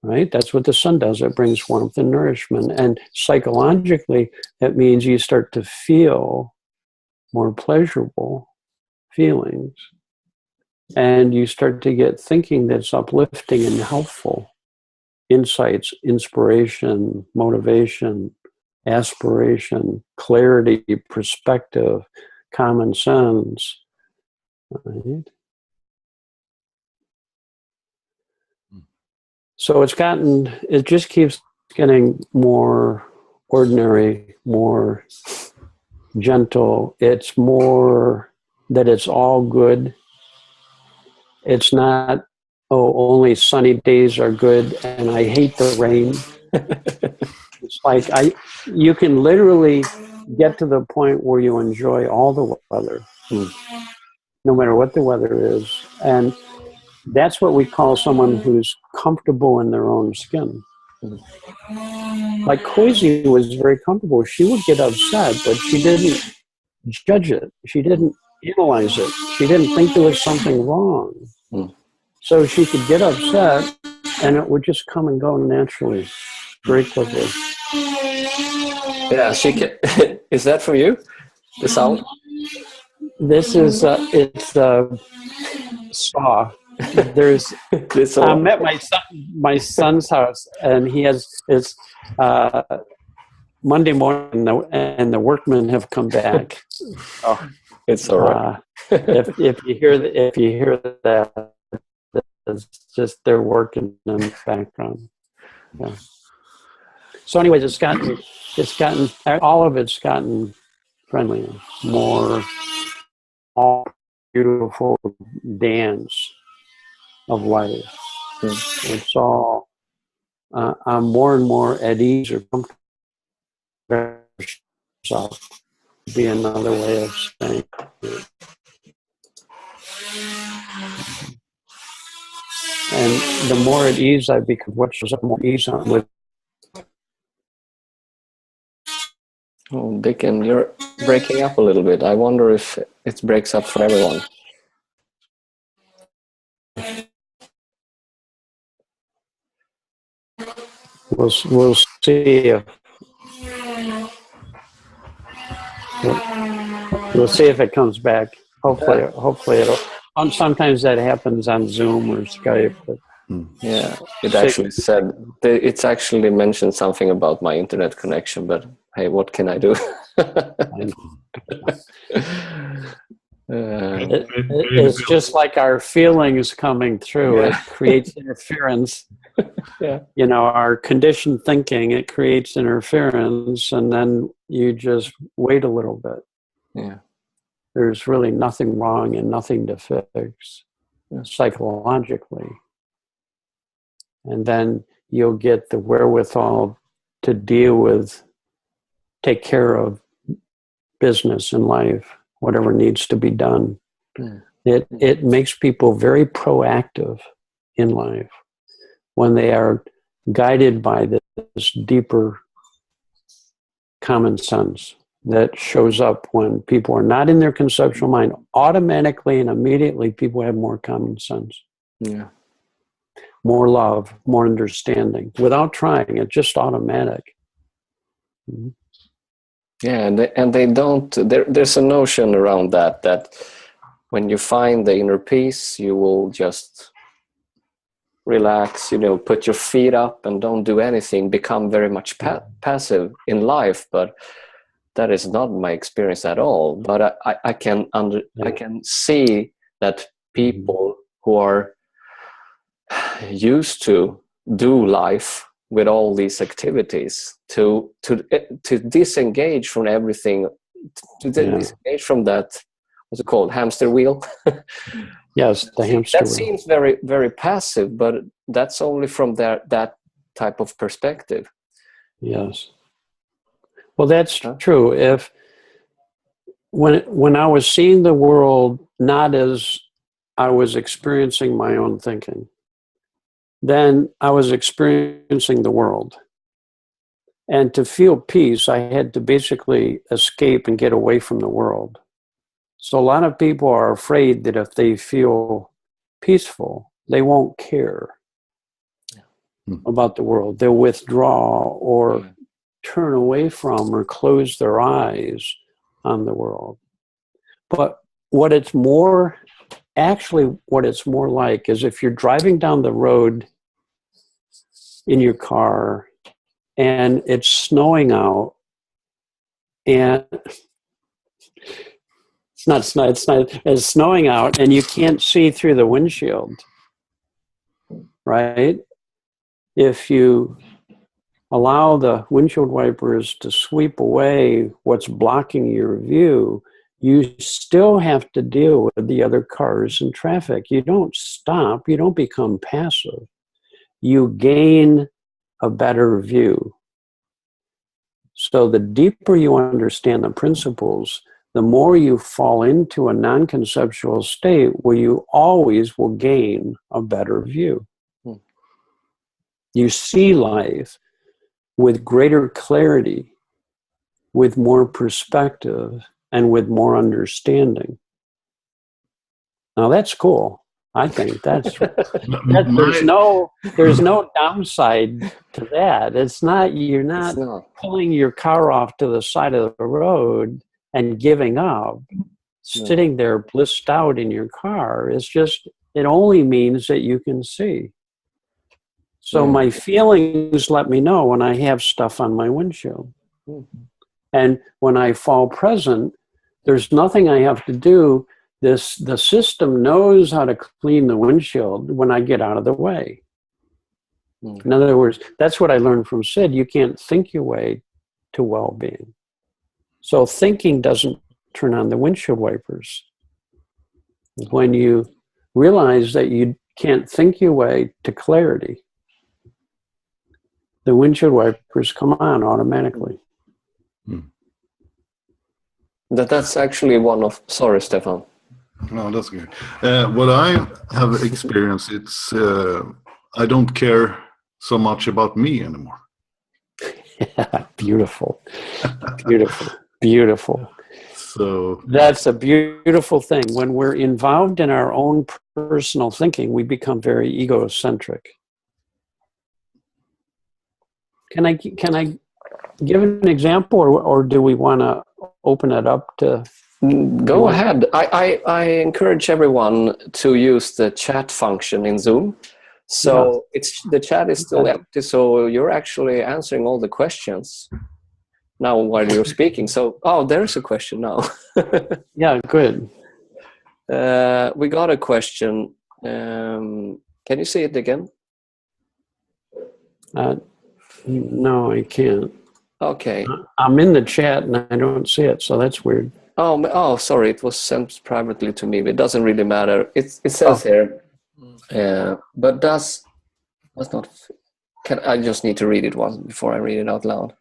Right? That's what the sun does. It brings warmth and nourishment. And psychologically, that means you start to feel more pleasurable feelings. And you start to get thinking that's uplifting and helpful. Insights, inspiration, motivation, aspiration, clarity, perspective, common sense. Right? So it just keeps getting more ordinary, more gentle. It's more that it's all good. It's not, only sunny days are good and I hate the rain. It's like you can literally get to the point where you enjoy all the weather, no matter what the weather is. And that's what we call someone who's comfortable in their own skin. Like Koizi was very comfortable. She would get upset, but she didn't judge it. She didn't analyze it. She didn't think there was something wrong. So she could get upset and it would just come and go naturally, very quickly. Yeah, she can. Is that from you? The sound? This is it's saw. There's I'm at my son's house, and he has it's Monday morning, and the workmen have come back. Oh, it's all right. If you hear that, it's just they're working in the background. Yeah. So, anyways, it's gotten all of it's gotten friendlier, more all beautiful dance of life. It's all I'm more and more at ease or comfortable. Be another way of saying it. And the more at ease I become, what shows up more ease on with. Oh, Dicken, you're breaking up a little bit. I wonder if it breaks up for everyone. We'll see. We'll see if it comes back. Hopefully it'll. Sometimes that happens on Zoom or Skype. But yeah, it's actually mentioned something about my internet connection, but hey, what can I do? It's just like our feelings coming through. Yeah. It creates interference. Yeah. You know, our conditioned thinking, it creates interference, and then you just wait a little bit. Yeah. There's really nothing wrong and nothing to fix psychologically. And then you'll get the wherewithal to take care of business in life, whatever needs to be done. It makes people very proactive in life when they are guided by this deeper common sense that shows up when people are not in their conceptual mind. Automatically and immediately, people have more common sense. Yeah. More love, more understanding. Without trying, it's just automatic. Mm-hmm. Yeah, and they don't. There's a notion around that when you find the inner peace, you will just relax, put your feet up and don't do anything, become very much passive in life. But that is not my experience at all. But I can see that people who are used to do life with all these activities to disengage from everything, disengage from that, what's it called, hamster wheel? Yes, the hamster wheel. That seems very, very passive, but that's only from that type of perspective. Yes. Well, that's true. If when I was seeing the world not as I was experiencing my own thinking, then I was experiencing the world. And to feel peace, I had to basically escape and get away from the world. So a lot of people are afraid that if they feel peaceful, they won't care about the world. They'll withdraw or turn away from or close their eyes on the world. But what it's more like is if you're driving down the road in your car and it's snowing out, and it's snowing out and you can't see through the windshield, right? If you allow the windshield wipers to sweep away what's blocking your view, you still have to deal with the other cars and traffic. You don't stop. You don't become passive. You gain a better view. So the deeper you understand the principles, the more you fall into a non-conceptual state where you always will gain a better view. You see life with greater clarity, with more perspective, and with more understanding. Now that's cool. I think there's no downside to that. You're not pulling your car off to the side of the road and giving up, sitting there blissed out in your car. It only means that you can see. So my feelings let me know when I have stuff on my windshield. And when I fall present, there's nothing I have to do. The system knows how to clean the windshield when I get out of the way. In other words, that's what I learned from Sid. You can't think your way to well-being. So thinking doesn't turn on the windshield wipers. When you realize that you can't think your way to clarity, the windshield wipers come on automatically. That's actually one of... Sorry, Stefan. No, that's good. What I have experienced, it's I don't care so much about me anymore. Beautiful. Beautiful. So that's a beautiful thing. When we're involved in our own personal thinking, we become very egocentric. Can I give an example, or do we want to open it up to... Go ahead. I encourage everyone to use the chat function in Zoom. So the chat is still empty, so you're actually answering all the questions now while you're speaking. So, there's a question now. Yeah, good. We got a question. Can you say it again? No, I can't. Okay. I'm in the chat and I don't see it, so that's weird. Oh, sorry. It was sent privately to me, but it doesn't really matter. It says here, but does not. I just need to read it once before I read it out loud.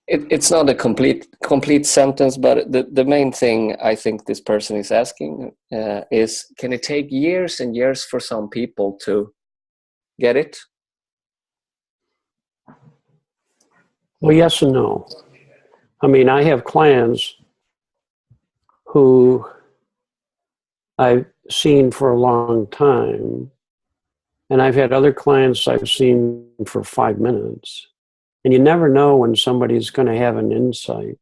It's not a complete sentence, but the main thing I think this person is asking is, can it take years and years for some people to get it? Well, yes and no. I mean, I have clients who I've seen for a long time, and I've had other clients I've seen for 5 minutes. And you never know when somebody's going to have an insight.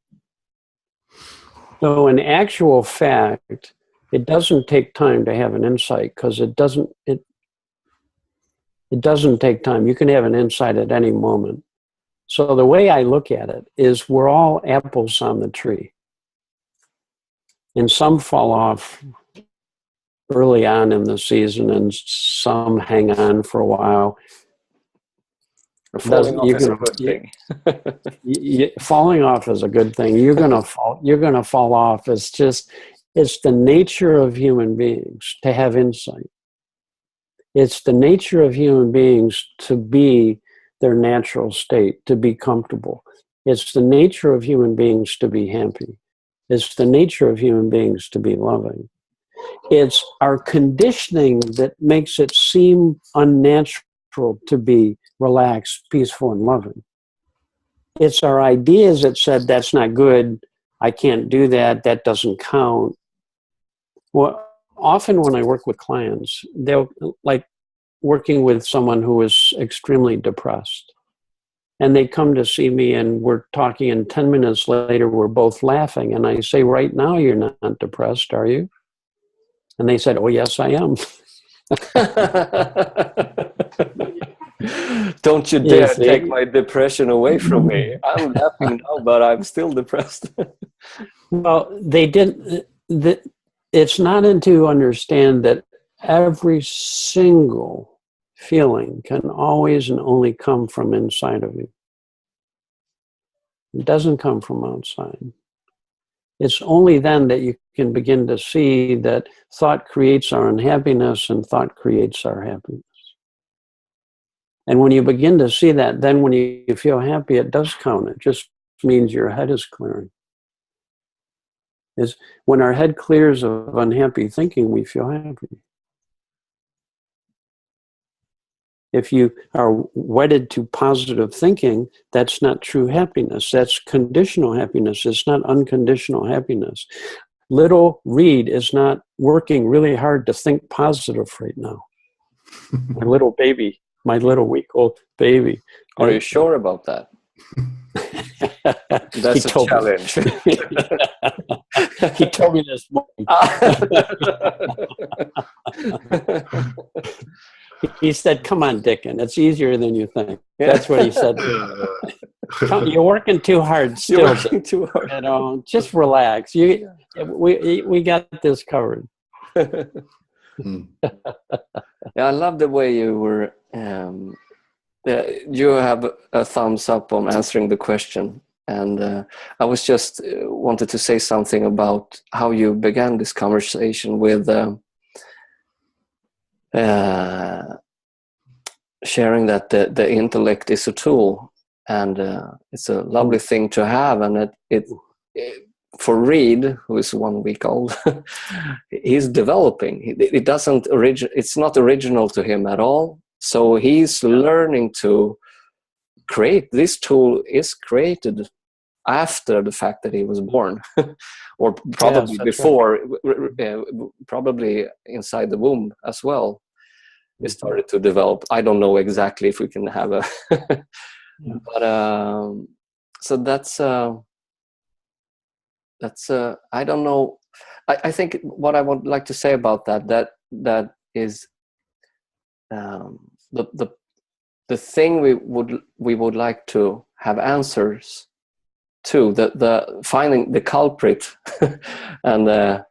So in actual fact, it doesn't take time to have an insight, because it doesn't take time. You can have an insight at any moment. So the way I look at it is, we're all apples on the tree. And some fall off early on in the season, and some hang on for a while. Falling off is a good thing. Falling off is a good thing. You're gonna fall off. It's the nature of human beings to have insight. It's the nature of human beings to be their natural state, to be comfortable. It's the nature of human beings to be happy. It's the nature of human beings to be loving. It's our conditioning that makes it seem unnatural to be relaxed, peaceful, and loving. It's our ideas that said, that's not good, I can't do that, that doesn't count. Well, often when I work with clients, they'll like working with someone who is extremely depressed. And they come to see me and we're talking, and 10 minutes later, we're both laughing. And I say, right now, you're not depressed, are you? And they said, oh, yes, I am. Don't you dare take my depression away from me. I'm laughing now, but I'm still depressed. Well, they didn't. It's not until you understand that every single feeling can always and only come from inside of you. It doesn't come from outside. It's only then that you can begin to see that thought creates our unhappiness and thought creates our happiness. And when you begin to see that, then when you feel happy, it does count. It just means your head is clearing. Is when our head clears of unhappy thinking, we feel happy. If you are wedded to positive thinking, that's not true happiness. That's conditional happiness. It's not unconditional happiness. Little Reed is not working really hard to think positive right now. My little baby, my little week-old baby. Are you sure about that? That's a challenge. He told me this morning. He said, come on, Dicken, it's easier than you think. Yeah. That's what he said. You're working too hard still. You're working too hard. You know, just relax. We got this covered. Yeah, I love the way you were... you have a thumbs up on answering the question. And I was just wanted to say something about how you began this conversation with... sharing that the intellect is a tool, and it's a lovely thing to have, and it for Reed, who is 1 week old, he's developing. It's not original to him at all. So he's learning to create. This tool is created after the fact that he was born, or probably before, probably inside the womb as well. It started to develop. I don't know exactly if we can have a, but so that's I don't know. I think what I would like to say about that is the thing we would like to have answers to, the finding the culprit and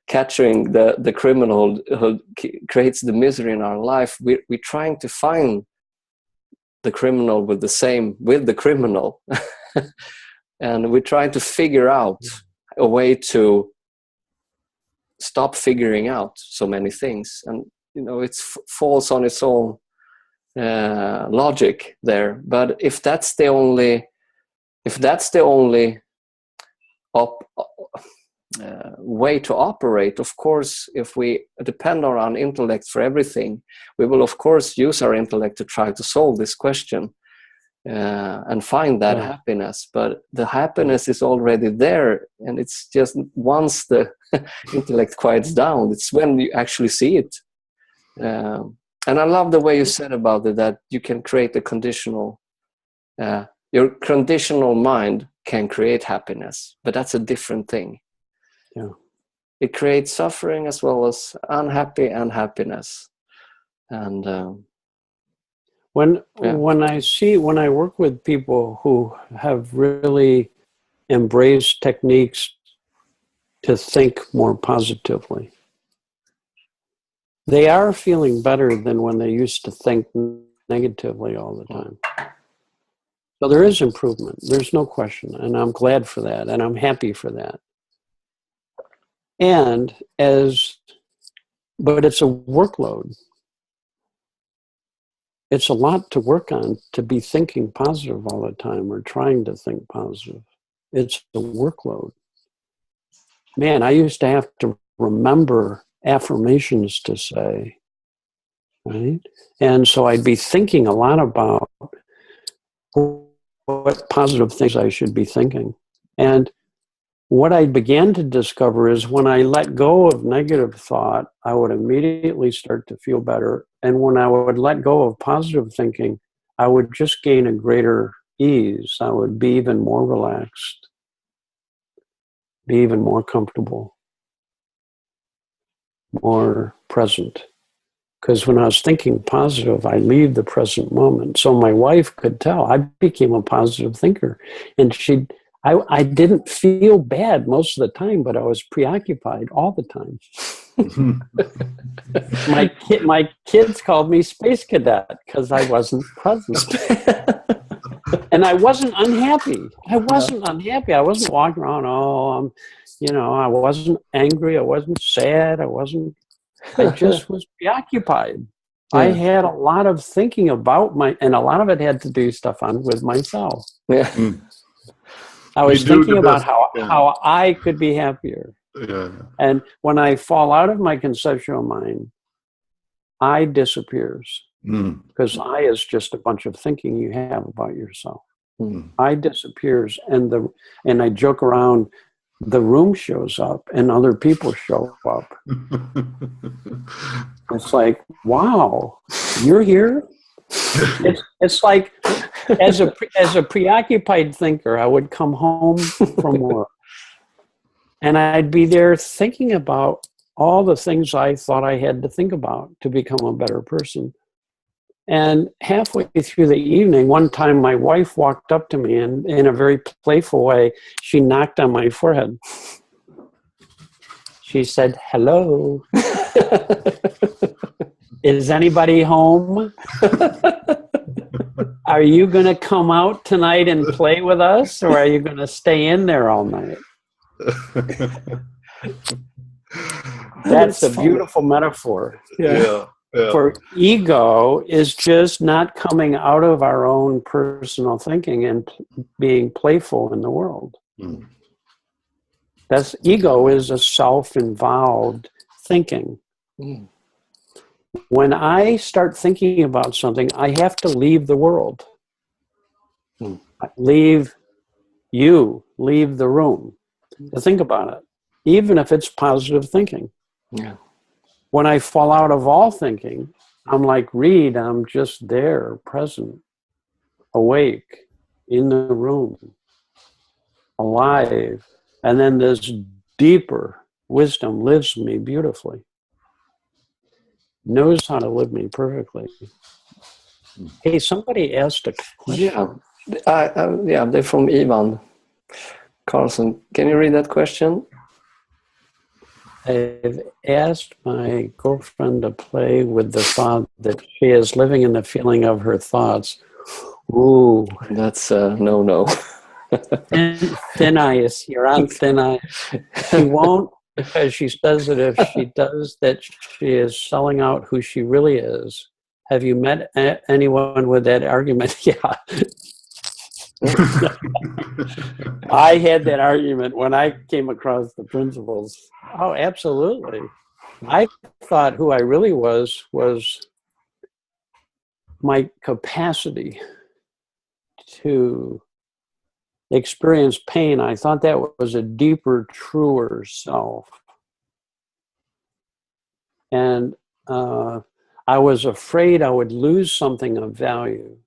catching the criminal who creates the misery in our life. We're trying to find the criminal with the criminal, and we're trying to figure out a way to stop figuring out so many things. And it falls on its own logic there. But if that's the only if that's the only way to operate, of course, if we depend on our intellect for everything, we will of course use our intellect to try to solve this question and find that happiness. But the happiness is already there, and it's just once the intellect quiets down, it's when you actually see it. And I love the way you said about it, that you can create a conditional, your conditional mind can create happiness, but that's a different thing. Yeah. It creates suffering as well as unhappy and happiness. And when I work with people who have really embraced techniques to think more positively, they are feeling better than when they used to think negatively all the time. So there is improvement. There's no question. And I'm glad for that. And I'm happy for that. But it's a workload. It's a lot to work on, to be thinking positive all the time or trying to think positive. It's a workload. Man, I used to have to remember affirmations to say, right? And so I'd be thinking a lot about what positive things I should be thinking. And what I began to discover is when I let go of negative thought, I would immediately start to feel better. And when I would let go of positive thinking, I would just gain a greater ease. I would be even more relaxed, be even more comfortable, more present. Because when I was thinking positive, I leave the present moment. So my wife could tell I became a positive thinker. And I didn't feel bad most of the time, but I was preoccupied all the time. My kids called me Space Cadet because I wasn't present. And I wasn't unhappy. I wasn't unhappy. I wasn't walking around, I wasn't angry. I wasn't sad. I just was preoccupied. Yeah. I had a lot of thinking about and a lot of it had to do stuff with myself. Yeah. I was thinking about how I could be happier. Yeah. And when I fall out of my conceptual mind, I disappears. Because I is just a bunch of thinking you have about yourself. I disappears, and I joke around, the room shows up and other people show up. It's like, wow, you're here? It's like, as a preoccupied thinker, I would come home from work and I'd be there thinking about all the things I thought I had to think about to become a better person. And halfway through the evening, one time my wife walked up to me and in a very playful way, she knocked on my forehead. She said, "Hello. Is anybody home? Are you going to come out tonight and play with us, or are you going to stay in there all night?" That's a beautiful metaphor. Yeah. For ego is just not coming out of our own personal thinking and being playful in the world. That's ego is a self-involved thinking. When I start thinking about something, I have to leave the world. Leave the room to think about it, even if it's positive thinking. Yeah. When I fall out of all thinking, I'm like Reed, I'm just there, present, awake, in the room, alive. And then this deeper wisdom lives me beautifully, knows how to live me perfectly. Hey, somebody asked a question. Yeah, they're from Ivan Carlson. Can you read that question? I've asked my girlfriend to play with the thought that she is living in the feeling of her thoughts. Ooh. That's no. Thin ice. You're on thin ice. She won't, because she says that if she does, that she is selling out who she really is. Have you met anyone with that argument? Yeah. I had that argument when I came across the principles. Oh, absolutely. I thought who I really was my capacity to experience pain. I thought that was a deeper, truer self. And I was afraid I would lose something of value.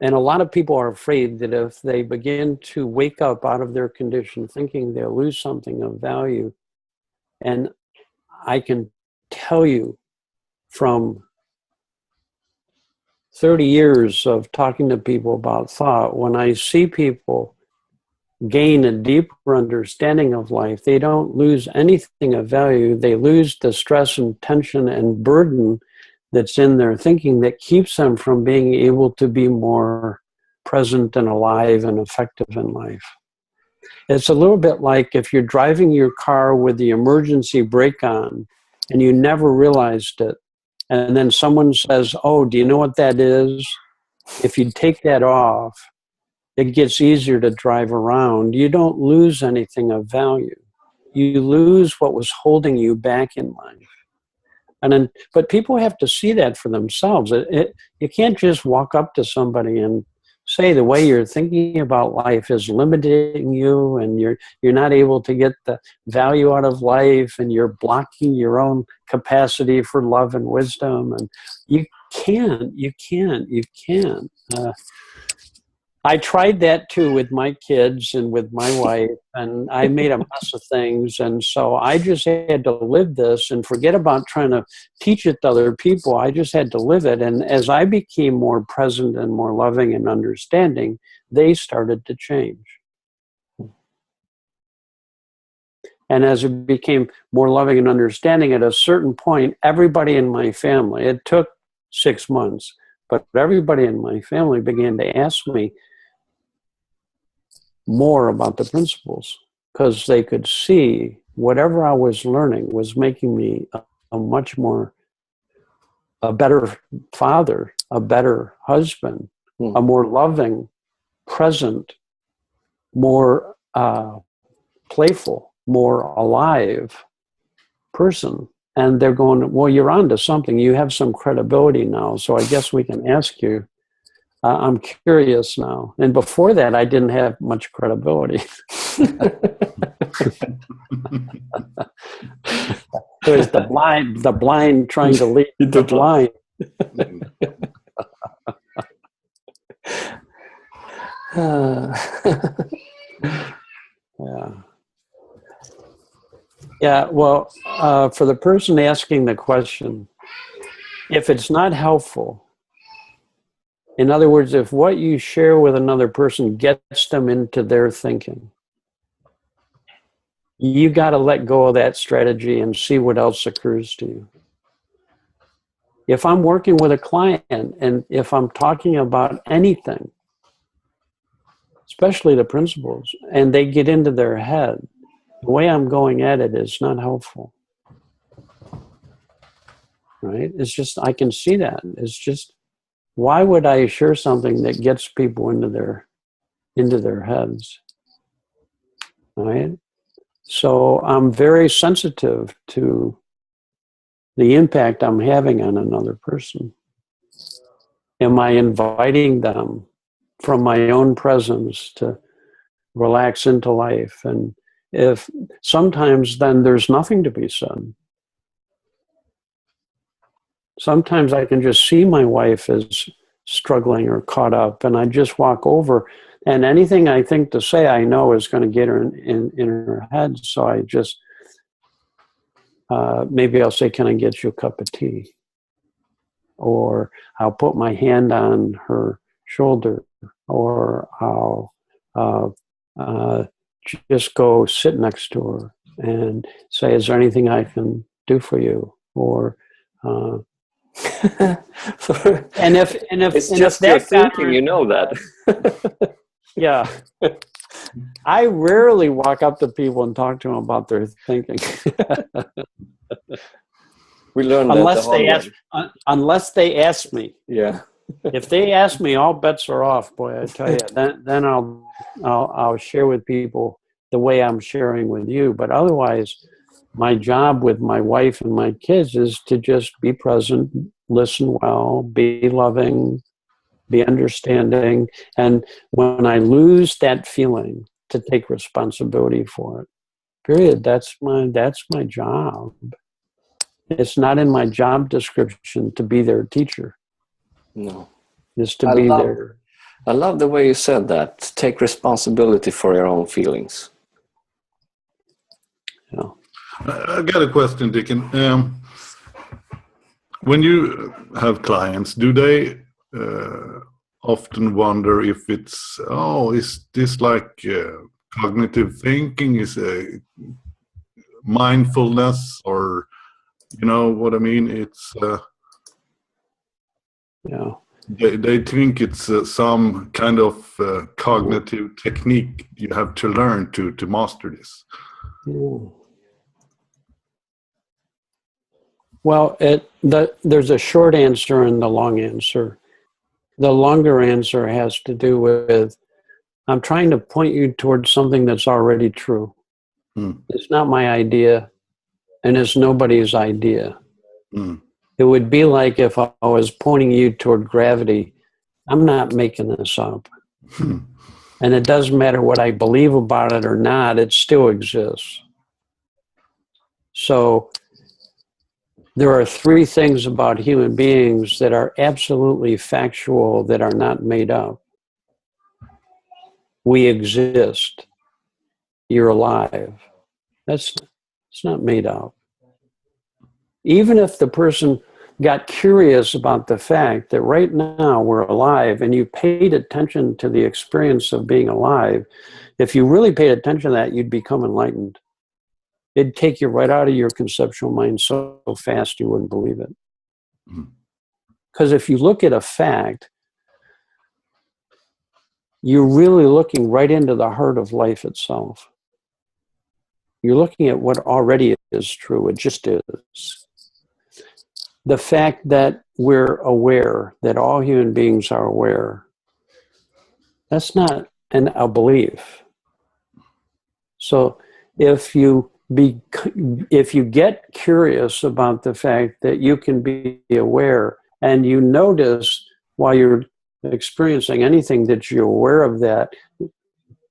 And a lot of people are afraid that if they begin to wake up out of their condition thinking they'll lose something of value. And I can tell you from 30 years of talking to people about thought, when I see people gain a deeper understanding of life, they don't lose anything of value. They lose the stress and tension and burden that's in their thinking that keeps them from being able to be more present and alive and effective in life. It's a little bit like if you're driving your car with the emergency brake on and you never realized it, and then someone says, oh, do you know what that is? If you take that off, it gets easier to drive around. You don't lose anything of value. You lose what was holding you back in life. But people have to see that for themselves. You can't just walk up to somebody and say the way you're thinking about life is limiting you, and you're not able to get the value out of life, and you're blocking your own capacity for love and wisdom. And you can't. I tried that too with my kids and with my wife, and I made a mess of things. And so I just had to live this and forget about trying to teach it to other people. I just had to live it. And as I became more present and more loving and understanding, they started to change. And as it became more loving and understanding, at a certain point, everybody in my family, it took 6 months, but everybody in my family began to ask me more about the principles, because they could see whatever I was learning was making me a better father, a better husband, a more loving, present, more playful, more alive person. And they're going, well, you're onto something. You have some credibility now, so I guess we can ask you. I'm curious now. And before that, I didn't have much credibility. It was the blind trying to lead the blind. Yeah, well, for the person asking the question, if it's not helpful, in other words, if what you share with another person gets them into their thinking, you got to let go of that strategy and see what else occurs to you. If I'm working with a client and if I'm talking about anything, especially the principles, and they get into their head, the way I'm going at it is not helpful. Right? It's just, I can see that. It's just, why would I share something that gets people into their heads? Right? So I'm very sensitive to the impact I'm having on another person. Am I inviting them from my own presence to relax into life? And if sometimes then there's nothing to be said. Sometimes I can just see my wife is struggling or caught up, and I just walk over, and anything I think to say I know is going to get her in her head. So I just, maybe I'll say, can I get you a cup of tea? Or I'll put my hand on her shoulder, or I'll just go sit next to her and say, is there anything I can do for you? Or and if it's just your thinking, you know that. Yeah. I rarely walk up to people and talk to them about their thinking. We learned unless they ask me. Yeah. If they ask me, all bets are off, boy, I tell you, then I'll share with people the way I'm sharing with you. But otherwise, my job with my wife and my kids is to just be present, listen well, be loving, be understanding. And when I lose that feeling, to take responsibility for it. Period. That's my job. It's not in my job description to be their teacher. No. It's to be there. I love the way you said that. Take responsibility for your own feelings. Yeah. I got a question, Dicken. When you have clients, do they often wonder if it's, is this like cognitive thinking, is mindfulness, or you know what I mean? It's Yeah. They think it's some kind of cognitive technique you have to learn to master this. Yeah. Well, there's a short answer and the long answer. The longer answer has to do with, I'm trying to point you towards something that's already true. It's not my idea, and it's nobody's idea. It would be like if I was pointing you toward gravity. I'm not making this up. And it doesn't matter what I believe about it or not, it still exists. So there are three things about human beings that are absolutely factual, that are not made up. We exist. You're alive. It's not made up. Even if the person got curious about the fact that right now we're alive, and you paid attention to the experience of being alive, if you really paid attention to that, you'd become enlightened. It'd take you right out of your conceptual mind so fast you wouldn't believe it. Because if you look at a fact, you're really looking right into the heart of life itself. You're looking at what already is true. It just is. The fact that we're aware, that all human beings are aware, that's not a belief. So if you get curious about the fact that you can be aware, and you notice while you're experiencing anything that you're aware of,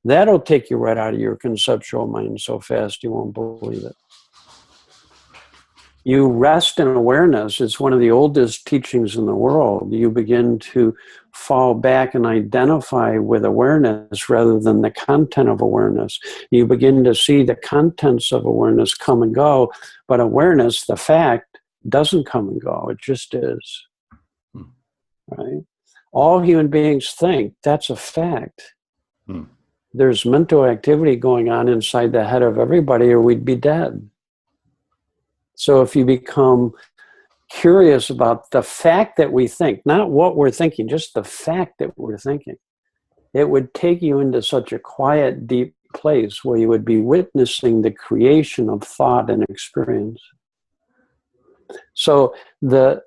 that'll take you right out of your conceptual mind so fast you won't believe it. You rest in awareness. It's one of the oldest teachings in the world. You begin to fall back and identify with awareness rather than the content of awareness. You begin to see the contents of awareness come and go, but awareness, the fact, doesn't come and go. It just is. Right? All human beings think. That's a fact. There's mental activity going on inside the head of everybody, or we'd be dead. So if you become curious about the fact that we think, not what we're thinking, just the fact that we're thinking, it would take you into such a quiet, deep place where you would be witnessing the creation of thought and experience. So the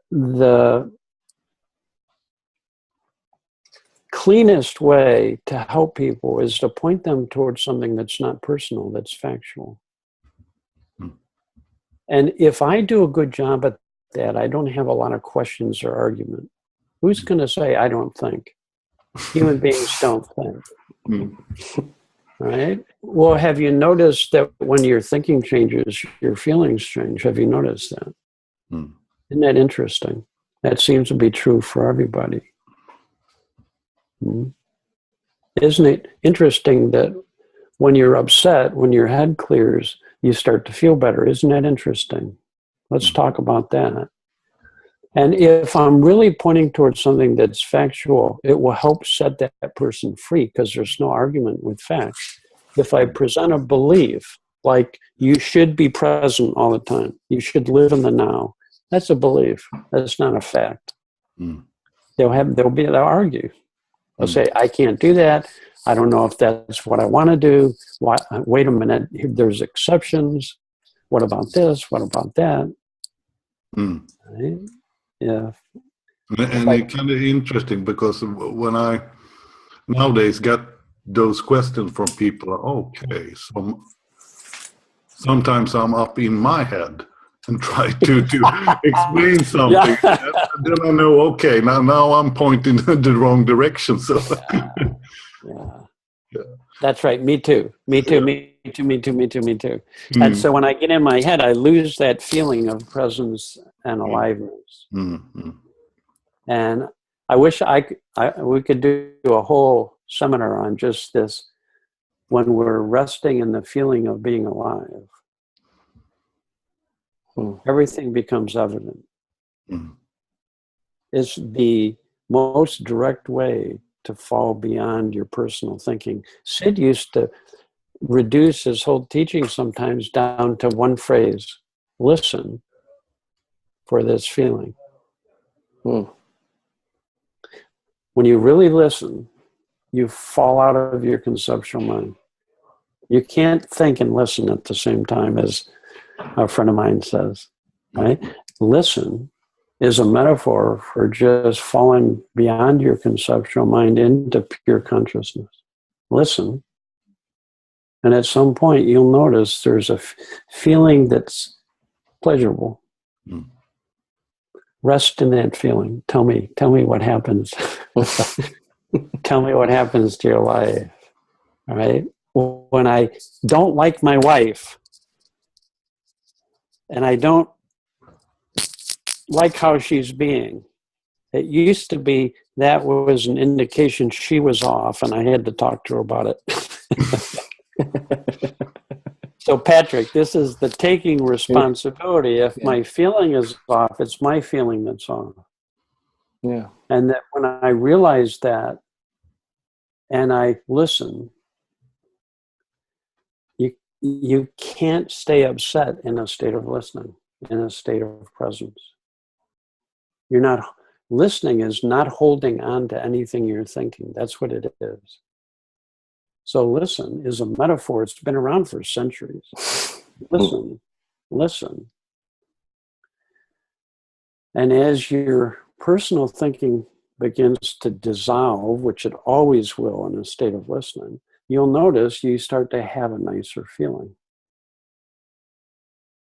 cleanest way to help people is to point them towards something that's not personal, that's factual. And if I do a good job at that, I don't have a lot of questions or argument. Who's going to say I don't think? Human beings don't think. Right? Well, have you noticed that when your thinking changes, your feelings change? Have you noticed that? Isn't that interesting? That seems to be true for everybody. Isn't it interesting that when you're upset, when your head clears, you start to feel better? Isn't that interesting? Let's talk about that. And if I'm really pointing towards something that's factual, it will help set that person free, because there's no argument with facts. If I present a belief, like you should be present all the time, you should live in the now, that's a belief. That's not a fact. They'll argue. They'll say, I can't do that. I don't know if that's what I want to do. Wait a minute, there's exceptions. What about this? What about that? Right? Yeah. And it's kind of interesting because when I nowadays get those questions from people, okay, so sometimes I'm up in my head and try to explain something. Yeah. Then I know, okay, now I'm pointing in the wrong direction. So yeah. That's right. Me too. Me too. Me too. Me too. Me too. Me too. And so when I get in my head, I lose that feeling of presence and aliveness. And I wish we could do a whole seminar on just this. When we're resting in the feeling of being alive, everything becomes evident. It's the most direct way to fall beyond your personal thinking. Sid used to reduce his whole teaching sometimes down to one phrase: listen for this feeling. When you really listen, you fall out of your conceptual mind. You can't think and listen at the same time, as a friend of mine says, right? Listen is a metaphor for just falling beyond your conceptual mind into pure consciousness. Listen. And at some point, you'll notice there's a feeling that's pleasurable. Rest in that feeling. Tell me what happens. Tell me what happens to your life. All right? When I don't like my wife and I don't like how she's being, it used to be that was an indication she was off and I had to talk to her about it. So Patrick, this is the taking responsibility. If my feeling is off, it's my feeling that's off. Yeah. And that when I realize that and I listen, you can't stay upset in a state of listening, in a state of presence. You're not listening is not holding on to anything you're thinking. That's what it is. So listen is a metaphor. It's been around for centuries. Listen. And as your personal thinking begins to dissolve, which it always will in a state of listening, you'll notice you start to have a nicer feeling.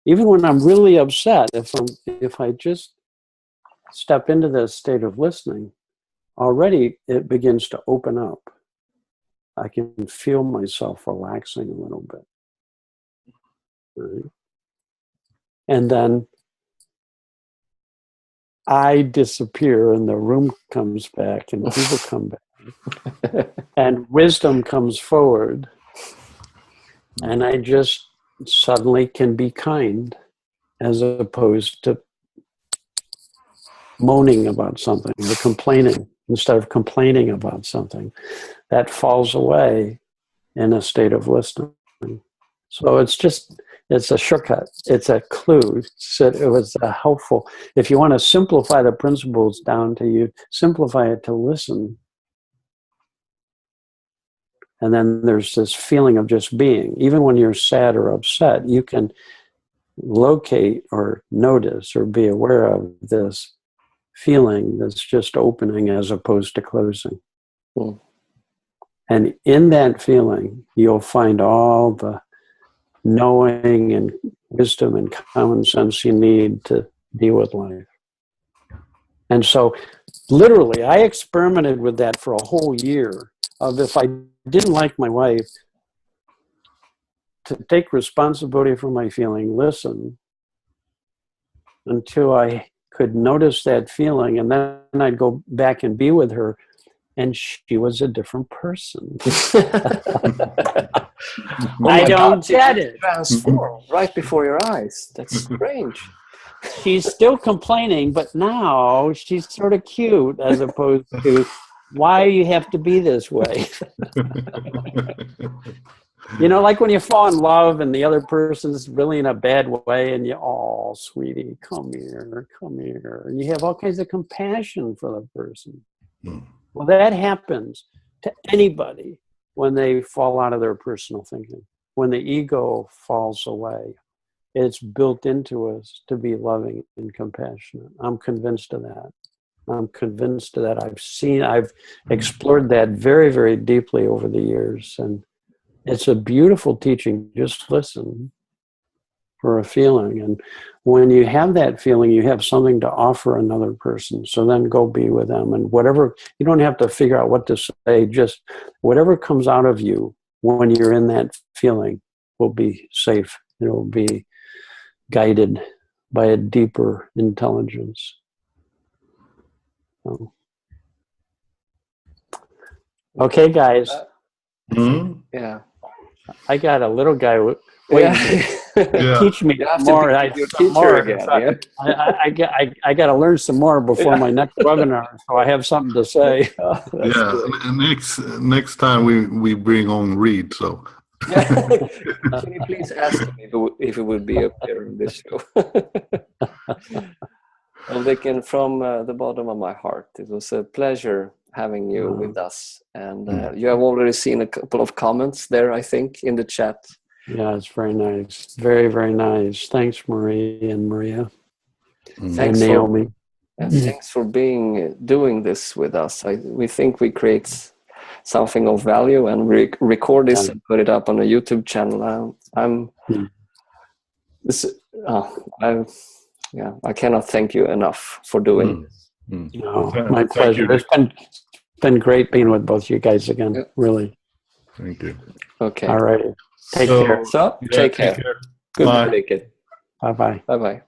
Even when I'm really upset, if I just step into this state of listening, already it begins to open up. I can feel myself relaxing a little bit. Right? And then I disappear and the room comes back and people come back. And wisdom comes forward. And I just suddenly can be kind as opposed to moaning about something or complaining. Instead of complaining about something, that falls away in a state of listening. So it's a shortcut. It's a clue. So it was a helpful. If you want to simplify the principles down to you, simplify it to listen. And then there's this feeling of just being. Even when you're sad or upset, you can locate or notice or be aware of this feeling that's just opening as opposed to closing. And in that feeling, you'll find all the knowing and wisdom and common sense you need to deal with life. And so literally, I experimented with that for a whole year of if I didn't like my wife, to take responsibility for my feeling, listen until I could notice that feeling, and then I'd go back and be with her, and she was a different person. I don't get it. Transform right before your eyes. That's strange. She's still complaining, but now she's sort of cute as opposed to, why you have to be this way? You know, like when you fall in love and the other person's really in a bad way and you, oh, sweetie, come here. And you have all kinds of compassion for the person. Well, that happens to anybody when they fall out of their personal thinking. When the ego falls away, it's built into us to be loving and compassionate. I'm convinced of that. I'm convinced of that. I've explored that very, very deeply over the years. And it's a beautiful teaching. Just listen for a feeling. And when you have that feeling, you have something to offer another person. So then go be with them. And whatever, you don't have to figure out what to say. Just whatever comes out of you when you're in that feeling will be safe. It will be guided by a deeper intelligence. So. Okay, guys. Yeah. I got a little guy waiting to teach me more. I got to learn some more before my next webinar, so I have something to say. Next time we bring on Reed. So. Can you please ask me if it would be up there in this show? Well, Dicken, from the bottom of my heart, it was a pleasure having you with us. And you have already seen a couple of comments there, I think, in the chat. Yeah, it's very nice. Very, very nice. Thanks, Marie and Maria. Thanks, and Naomi. Thanks for doing this with us. We think we create something of value, and we record this and put it up on a YouTube channel. I cannot thank you enough for doing this. No, my pleasure. It's been great being with both you guys again. Really. Thank you. Okay. All right. Take care. Take care. Good. Bye. Bye-bye. Bye-bye.